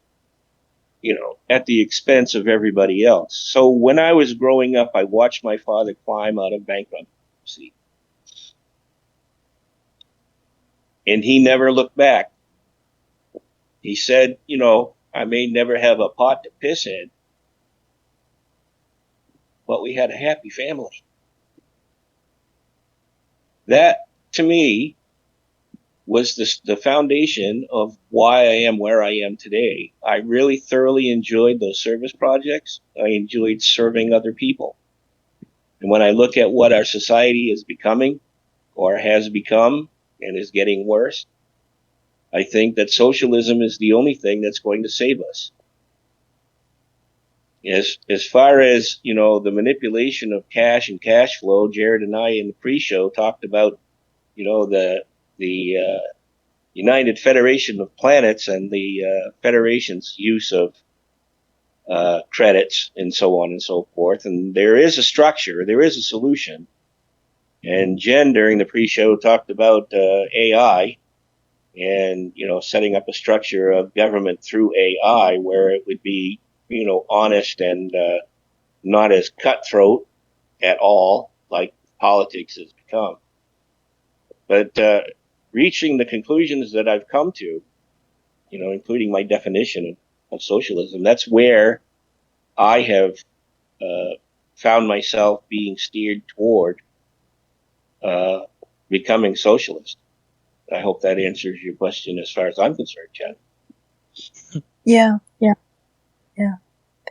At the expense of everybody else. So when I was growing up, I watched my father climb out of bankruptcy. And he never looked back. He said, I may never have a pot to piss in, but we had a happy family. That, to me, was the foundation of why I am where I am today. I really thoroughly enjoyed those service projects. I enjoyed serving other people. And when I look at what our society is becoming, or has become, and is getting worse, I think that socialism is the only thing that's going to save us. As far as, the manipulation of cash and cash flow, Jared and I in the pre-show talked about, the United Federation of Planets and the Federation's use of credits and so on and so forth. And there is a structure, there is a solution. And Jen during the pre-show talked about AI and, setting up a structure of government through AI where it would be, honest and not as cutthroat at all like politics has become. But reaching the conclusions that I've come to, including my definition of socialism, that's where I have found myself being steered toward becoming socialist. I hope that answers your question as far as I'm concerned, Jen. Yeah.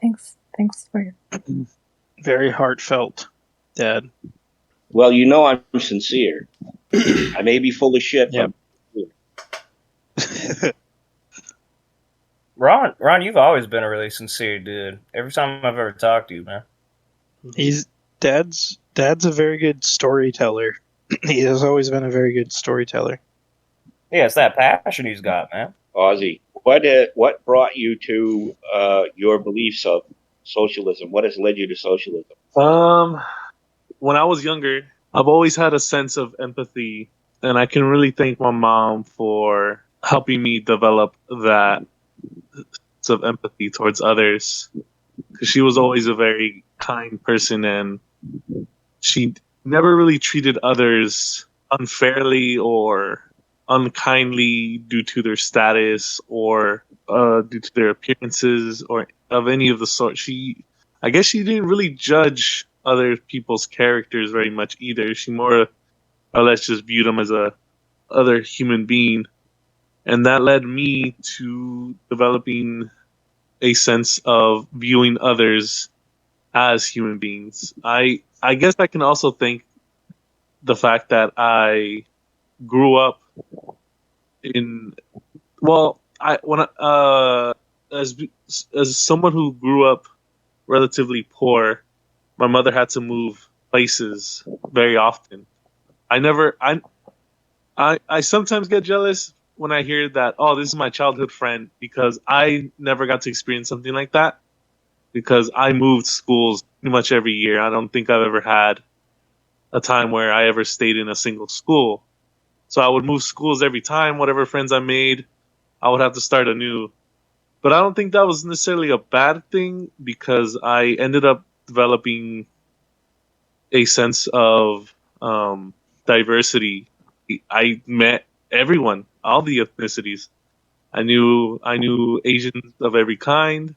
Thanks for your. Very heartfelt, Dad. Well, I'm sincere. I may be full of shit. Yep. Ron, you've always been a really sincere dude. Every time I've ever talked to you, man. Dad's a very good storyteller. He has always been a very good storyteller. Yeah, it's that passion he's got, man. Ozzy, what brought you to your beliefs of socialism? What has led you to socialism? When I was younger, I've always had a sense of empathy, and I can really thank my mom for helping me develop that sense of empathy towards others. Because she was always a very kind person, and she never really treated others unfairly or unkindly due to their status or due to their appearances or of any of the sort. I guess she didn't really judge other people's characters very much either. She more or less just viewed them as a other human being. And that led me to developing a sense of viewing others as human beings. I guess I can also thank the fact that I grew up as someone who grew up relatively poor, my mother had to move places very often. I sometimes get jealous when I hear that, oh, this is my childhood friend, because I never got to experience something like that, because I moved schools pretty much every year. I don't think I've ever had a time where I ever stayed in a single school. So I would move schools every time. Whatever friends I made, I would have to start anew. But I don't think that was necessarily a bad thing, because I ended up developing a sense of diversity. I met everyone, all the ethnicities. I knew Asians of every kind.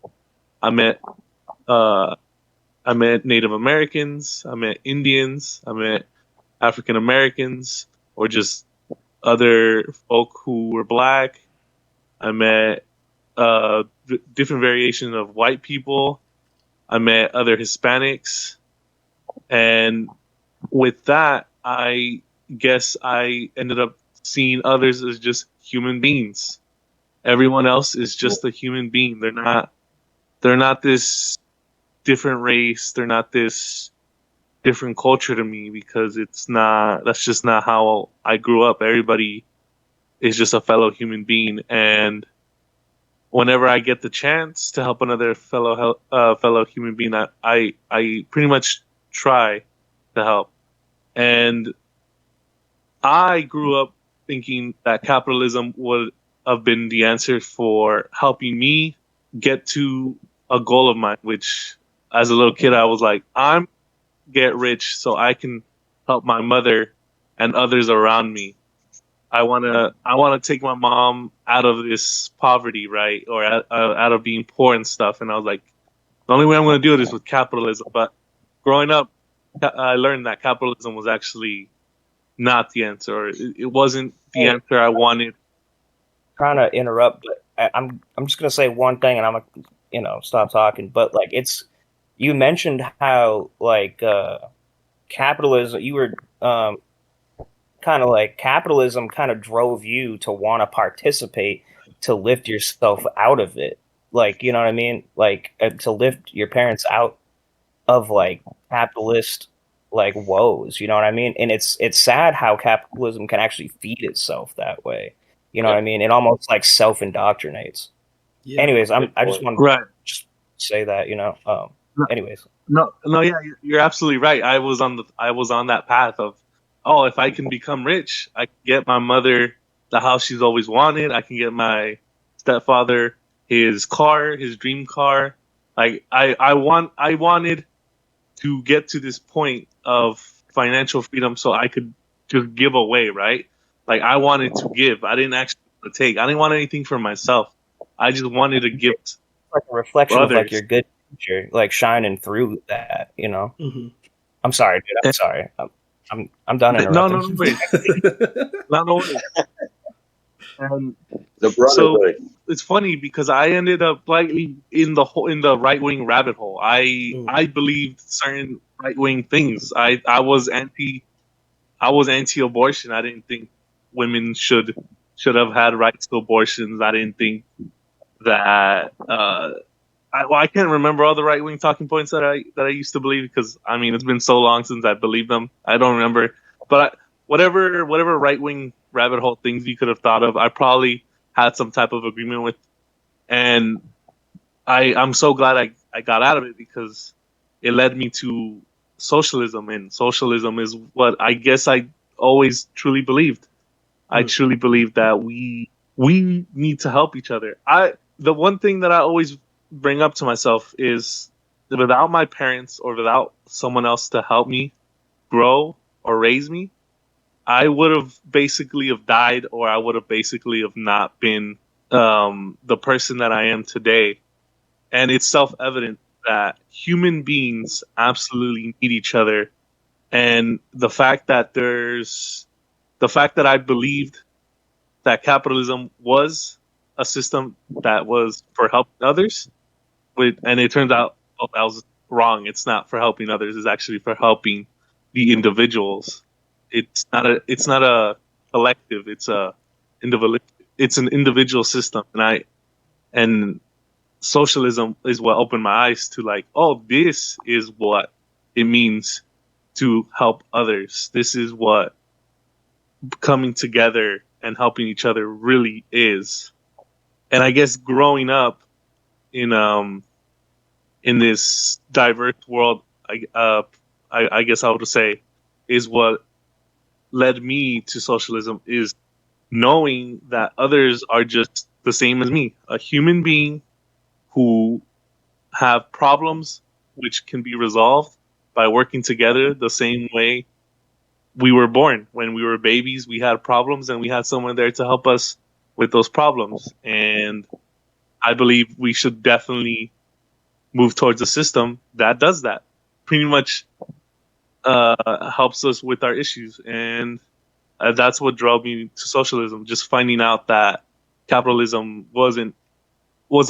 I met Native Americans. I met Indians. I met African Americans, or just other folk who were black. I met different variations of white people. I met other Hispanics. And with that, I guess I ended up seeing others as just human beings. Everyone else is just a human being. They're not this different race. They're not this different culture to me, because that's just not how I grew up. Everybody is just a fellow human being, and whenever I get the chance to help another fellow human being, I pretty much try to help. And I grew up thinking that capitalism would have been the answer for helping me get to a goal of mine, which as a little kid I was like, I'm get rich so I can help my mother and others around me. I want to take my mom out of this poverty, right? Or out of being poor and stuff. And I was like, the only way I'm going to do it is with capitalism. But growing up, I learned that capitalism was actually not the answer. Or it wasn't the answer I wanted. Trying to interrupt, but I'm just going to say one thing, and I'm going to stop talking. But like, you mentioned how like capitalism, you were kind of like capitalism kind of drove you to want to participate to lift yourself out of it. Like, you know what I mean? Like to lift your parents out of like capitalist like woes, you know what I mean? And it's sad how capitalism can actually feed itself that way. You know what I mean? It almost like self-indoctrinates. Yeah. Anyways, I just want to Right. just say that, you know. Anyways, No, yeah, you're absolutely right. I was on that path of, oh, if I can become rich, I can get my mother the house she's always wanted. I can get my stepfather his car, his dream car. Like I wanted to get to this point of financial freedom so I could just give away, right? Like I wanted to give. I didn't actually want to take. I didn't want anything for myself. I just wanted to give like a reflection for of like others. your good future, like shining through that, you know. Mm-hmm. I'm sorry, dude. I'm sorry. I'm done interrupting. No worries. And The brotherhood. so it's funny because I ended up slightly in the right wing rabbit hole. I believed certain right wing things. I was anti-abortion. I didn't think women should have had rights to abortions. I didn't think that. I can't remember all the right wing talking points that I used to believe because I mean it's been so long since I believed them. I don't remember, but whatever right wing rabbit hole things you could have thought of, I probably had some type of agreement with, and I'm so glad I got out of it because it led me to socialism, and socialism is what I guess I always truly believed. I truly believe that we need to help each other. The one thing that I always bring up to myself is that without my parents or without someone else to help me grow or raise me, I would have basically have died, or I would have basically have not been the person that I am today. And it's self-evident that human beings absolutely need each other. And the fact that I believed that capitalism was a system that was for helping others, and it turns out I was wrong. It's not for helping others. It's actually for helping the individuals. It's not a collective. It's an individual system, and socialism is what opened my eyes to like, oh, this is what it means to help others. This is what coming together and helping each other really is. And I guess growing up in this diverse world, I guess I would say is what led me to socialism, is knowing that others are just the same as me, a human being who have problems which can be resolved by working together the same way we were born. When we were babies, we had problems and we had someone there to help us with those problems. And I believe we should definitely move towards a system that does that. Pretty much helps us with our issues. And that's what drove me to socialism, just finding out that capitalism was a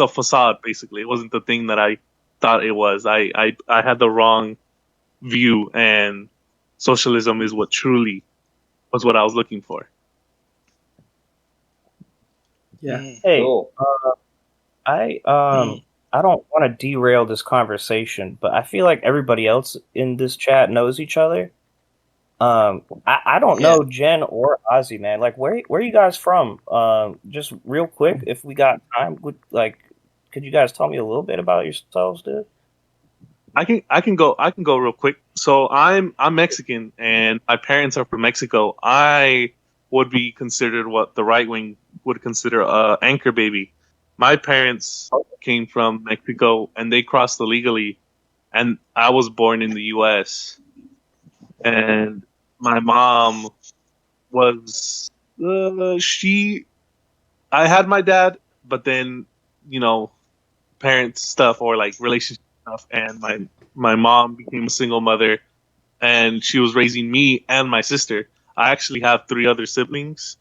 facade, basically. It wasn't the thing that I thought it was. I had the wrong view, and socialism is what truly was what I was looking for. Yeah. Hey, Cool. I don't want to derail this conversation, but I feel like everybody else in this chat knows each other. I don't know Jen or Ozzy, man. Like, where are you guys from? Just real quick, if we got time, could you guys tell me a little bit about yourselves, dude? I can go real quick. So I'm Mexican, and my parents are from Mexico. I would be considered what the right wing would consider a anchor baby. My parents came from Mexico, and they crossed illegally, and I was born in the U.S. And my mom was I had my dad, but then parents stuff or like relationship stuff, and my mom became a single mother, and she was raising me and my sister. I actually have 3 other siblings,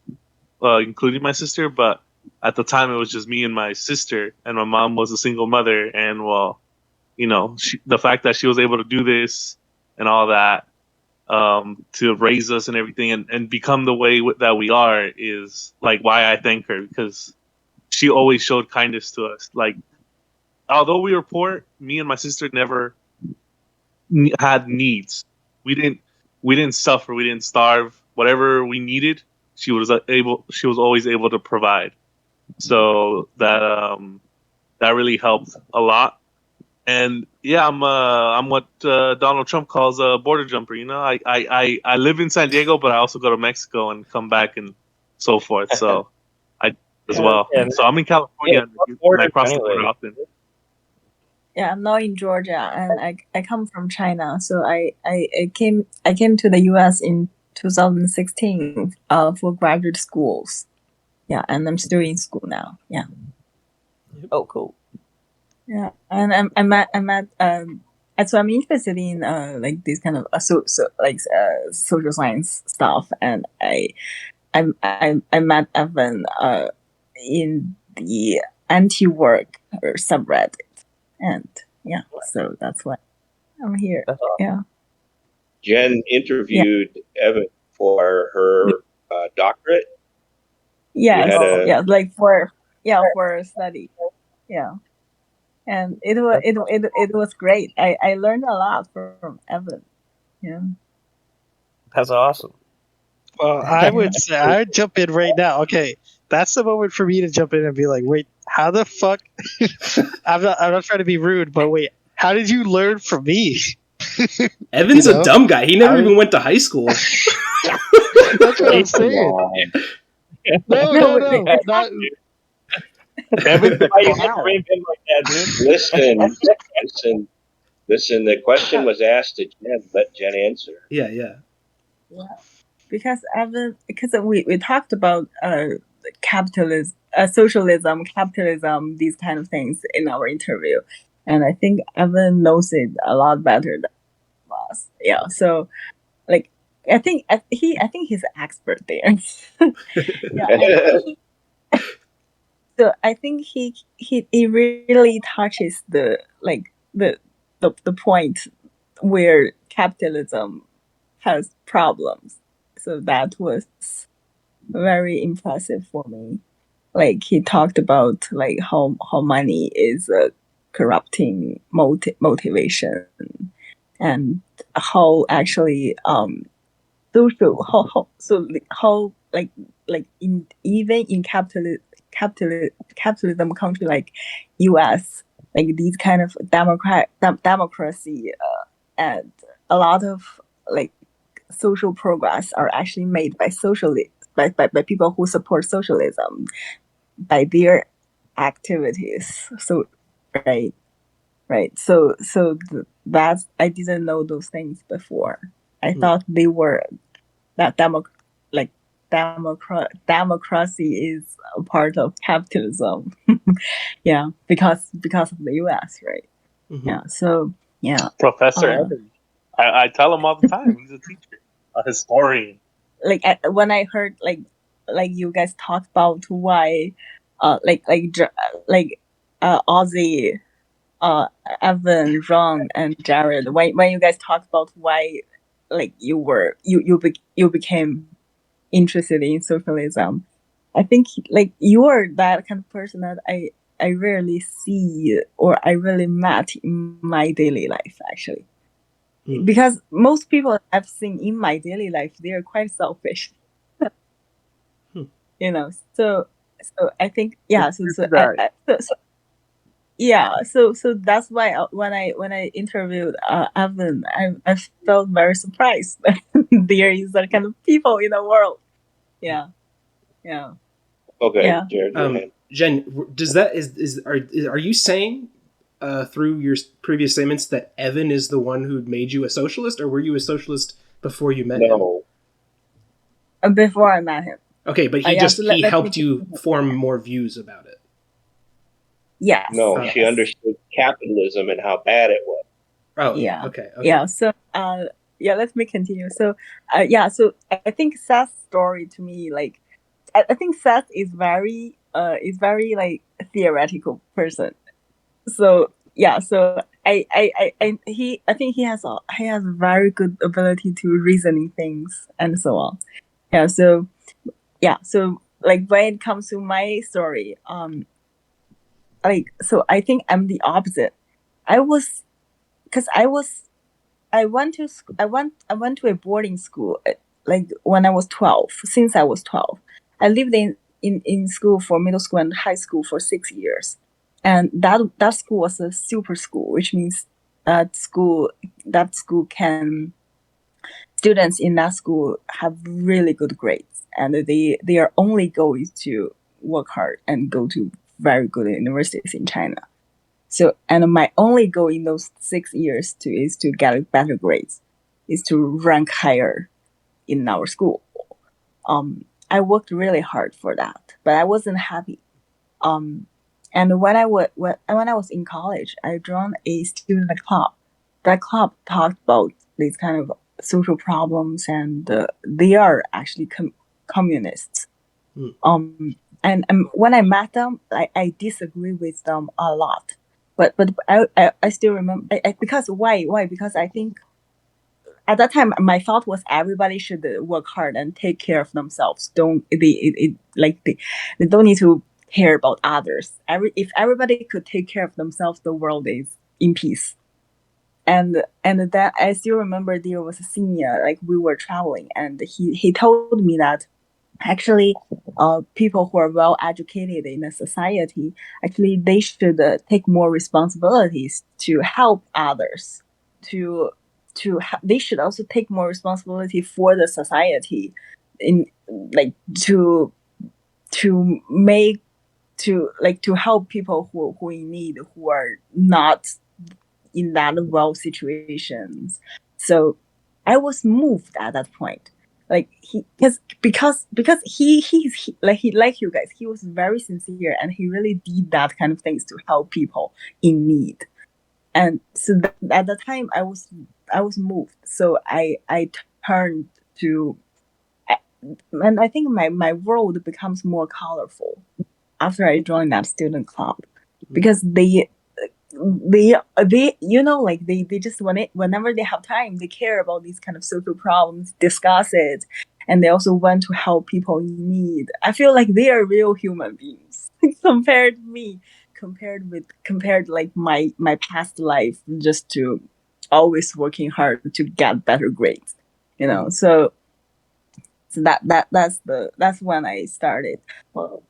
including my sister, but at the time it was just me and my sister, and my mom was a single mother. And the fact that she was able to do this and all that, to raise us and everything, and become the way that we are is like why I thank her, because she always showed kindness to us. Like, although we were poor, me and my sister never had needs. We didn't suffer. We didn't starve. Whatever we needed, she was always able to provide. So that really helped a lot. And yeah, I'm what Donald Trump calls a border jumper. You know, I live in San Diego, but I also go to Mexico and come back and so forth. So I as well. Yeah, So I'm in California, and I cross the border often. Yeah, I'm not in Georgia, and I come from China. So I came to the U.S. in 2016 for graduate schools. Yeah, and I'm still in school now. Yeah. Oh, cool. Yeah, and so I'm interested in like this kind of social science stuff, and I met Evan in the anti-work or subreddit, and yeah, so that's why I'm here. That's awesome. Yeah. Jen interviewed Evan for her doctorate. Yes, had yeah, like for a study. Yeah. And it was great. I learned a lot from Evan. Yeah. That's awesome. Well, I would say I'd jump in right now. Okay, that's the moment for me to jump in and be like, "Wait, how the fuck?" I'm not trying to be rude, but wait, how did you learn from me? Evan's a dumb guy. He never even went to high school. That's what I'm saying. No, not. Evan's a Why you clown. frame him like that, dude? Listen. The question was asked to Jen. Let Jen answer. Yeah. Because we talked about capitalism, socialism, capitalism, these kind of things in our interview, and I think Evan knows it a lot better than us. Yeah, so like I think he's an expert there. So I think he really touches the point where capitalism has problems. So that was very impressive for me. Like he talked about like how money is a corrupting motivation, and how actually social how in even in capitalism country like U.S., like these kind of democracy and a lot of like social progress are actually made by by people who support socialism by their activities. So right. So that's I didn't know those things before. I thought they were that democracy is a part of capitalism. Yeah, because of the U.S., right? Mm-hmm. Yeah. So yeah, Professor Evan. I tell him all the time. He's a teacher, a historian. Like when I heard like you guys talk about why, Ozzy, Evan, Ron, and Jared. When you guys talk about why, like you became interested in socialism, I think like you are that kind of person that I rarely see or I really met in my daily life actually. Because most people I've seen in my daily life, they are quite selfish. You know, so I think so that's why when I interviewed Evan, I felt very surprised that there is that kind of people in the world. Yeah. Okay, Yeah. Jared. Jen, does that are you saying through your previous statements that Evan is the one who made you a socialist, or were you a socialist before you met him? Before I met him. Okay, but he helped you form more views about it. Yes. No, she understood capitalism and how bad it was. Oh, yeah. Okay. Yeah. So, let me continue. So, So I think Seth's story to me, like, I think Seth is very like theoretical person. So yeah, so I think he has very good ability to reasoning things and so on. Yeah, so like when it comes to my story, like so I think I'm the opposite. I was because I went to a boarding school like when I was 12. Since I was 12, I lived in school for middle school and high school for 6 years, and that school was a super school, which means that school can students in that school have really good grades, and their only goal is to work hard and go to very good universities in China. So, and my only goal in those 6 years is to get better grades, is to rank higher in our school. I worked really hard for that, but I wasn't happy. And when I was in college, I joined a student club. That club talked about these kind of social problems, and they are actually communists. And when I met them, I disagree with them a lot. But I still remember because why because I think at that time my thought was everybody should work hard and take care of themselves. They don't need to care about others. If everybody could take care of themselves, the world is in peace. And that I still remember there was a senior, like we were traveling, and he told me that actually people who are well educated in a society, actually they should take more responsibilities to help others, they should also take more responsibility for the society, in like to make to help people who in need, who are not in that well situations. So I was moved at that point. Like because he like you guys, he was very sincere and he really did that kind of things to help people in need. And so at the time I was moved. So I turned to, and I think my world becomes more colorful after I joined that student club, because they like they just whenever they have time, they care about these kind of social problems, discuss it, and they also want to help people in need. I feel like they are real human beings compared to me, compared like my past life, just to always working hard to get better grades, so that's when I started.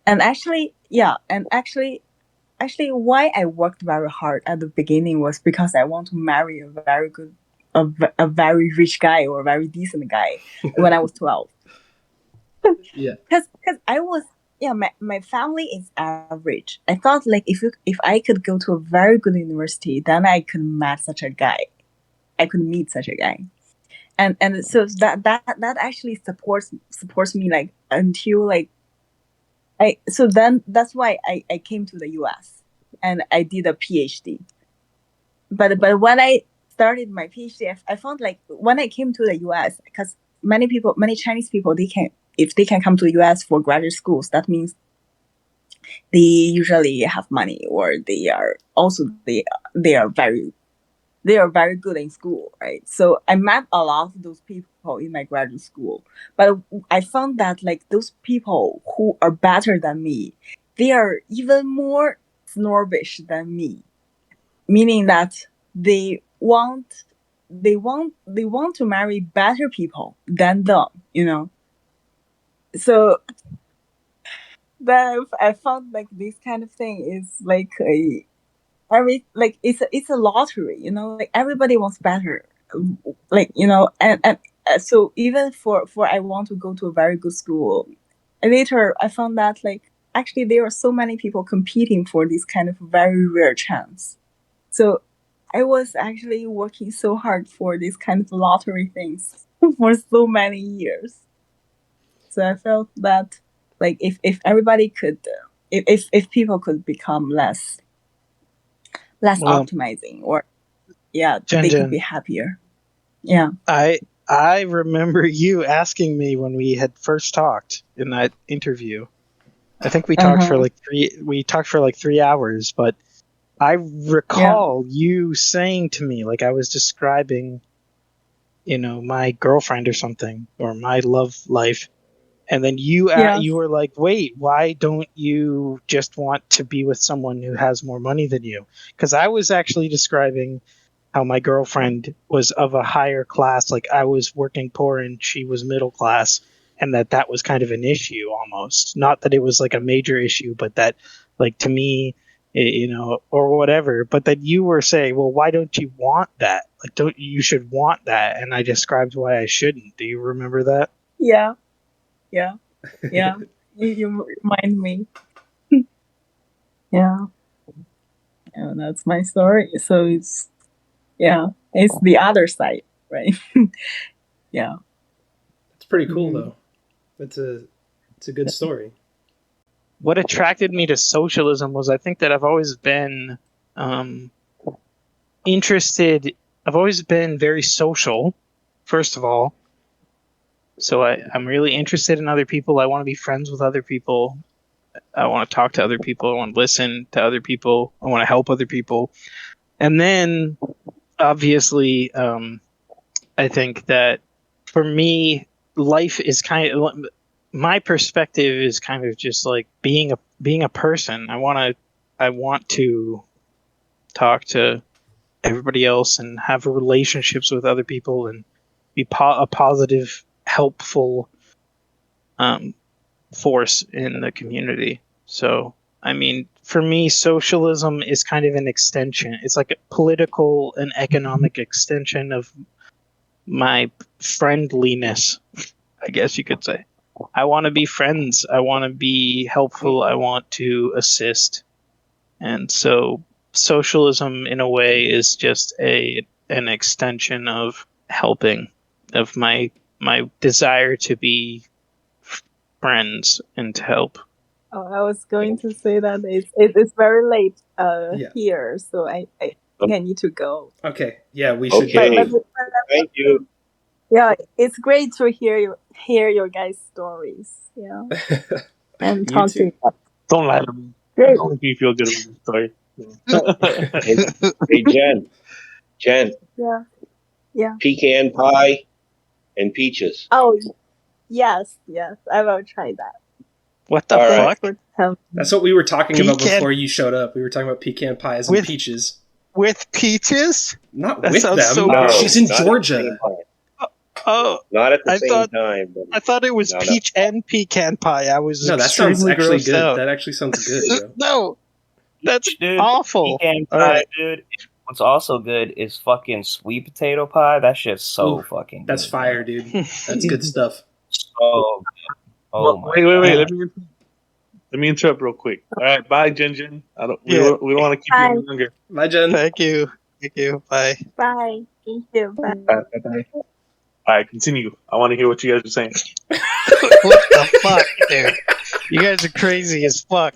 And actually why I worked very hard at the beginning was because I want to marry a very good, a very rich guy or a very decent guy when I was 12. Yeah. Because I was, my family is average. I thought like if I could go to a very good university, then I could meet such a guy. And so that actually supports me, like until like so then that's why I came to the US and I did a PhD. But when I started my PhD, I found like when I came to the US, because many Chinese people, if they can come to the US for graduate schools, that means they usually have money, or they are very good in school, right? So I met a lot of those people in my graduate school, but I found that like those people who are better than me, they are even more snobbish than me, meaning that they want to marry better people than them. So that I found like this kind of thing is like it's a lottery, like everybody wants better, like and so even for I want to go to a very good school, later I found that like actually there are so many people competing for this kind of very rare chance. So I was actually working so hard for this kind of lottery things for so many years. So I felt that like if everybody could if people could become less Well, optimizing, or they Jen, could be happier. Yeah. I remember you asking me when we had first talked in that interview. I think we talked for like 3 hours, but I recall you saying to me, like I was describing, my girlfriend or something, or my love life, and then you were like, "Wait, why don't you just want to be with someone who has more money than you?" Because I was actually describing how my girlfriend was of a higher class, like I was working poor and she was middle class, and that was kind of an issue almost. Not that it was like a major issue, but that, like, to me, or whatever. But that you were saying, well, why don't you want that? Like, you should want that, and I described why I shouldn't. Do you remember that? Yeah. You remind me. Yeah. Yeah, that's my story. So it's the other side, right? Yeah. It's pretty cool though. It's a good story. What attracted me to socialism was I think that I've always been interested. I've always been very social, first of all. So I'm really interested in other people. I want to be friends with other people. I want to talk to other people. I want to listen to other people. I want to help other people. And then, obviously, I think that for me, life is my perspective is kind of just like being a person. I want to talk to everybody else and have relationships with other people and be a positive, helpful force in the community. So, I mean, for me, socialism is kind of an extension. It's like a political and economic extension of my friendliness, I guess you could say. I want to be friends. I want to be helpful. I want to assist. And so socialism, in a way, is just an extension of helping, of my desire to be friends and to help. Oh, I was going to say that it's very late here, so I think I need to go. Okay, yeah, we should. Okay, thank you. Yeah, it's great to hear your guys' stories. Yeah, and talk to you. Don't lie to me. Great. Don't make me feel good about the story. Hey, Jen. Yeah. Pecan pie and peaches. Oh, yes, I will try that. What the fuck? That's what we were talking about before you showed up. We were talking about pecan pies and peaches. With peaches? Not that with them. So no, she's in Georgia. Oh, not at the same time. I thought it was peach and pecan pie. I was that sounds actually good. Out. That actually sounds good, bro. No, that's awful. Pecan pie, dude. What's also good is fucking sweet potato pie. That shit's so fucking good. That's fire, dude. That's good stuff. So good. Oh my wait. Let me interrupt real quick. All right, bye, Jen. We don't want to keep you any longer. Bye, Jen. Thank you. Bye. Bye. Thank you. Bye. Bye. All right, continue. I want to hear what you guys are saying. What the fuck, dude? You guys are crazy as fuck.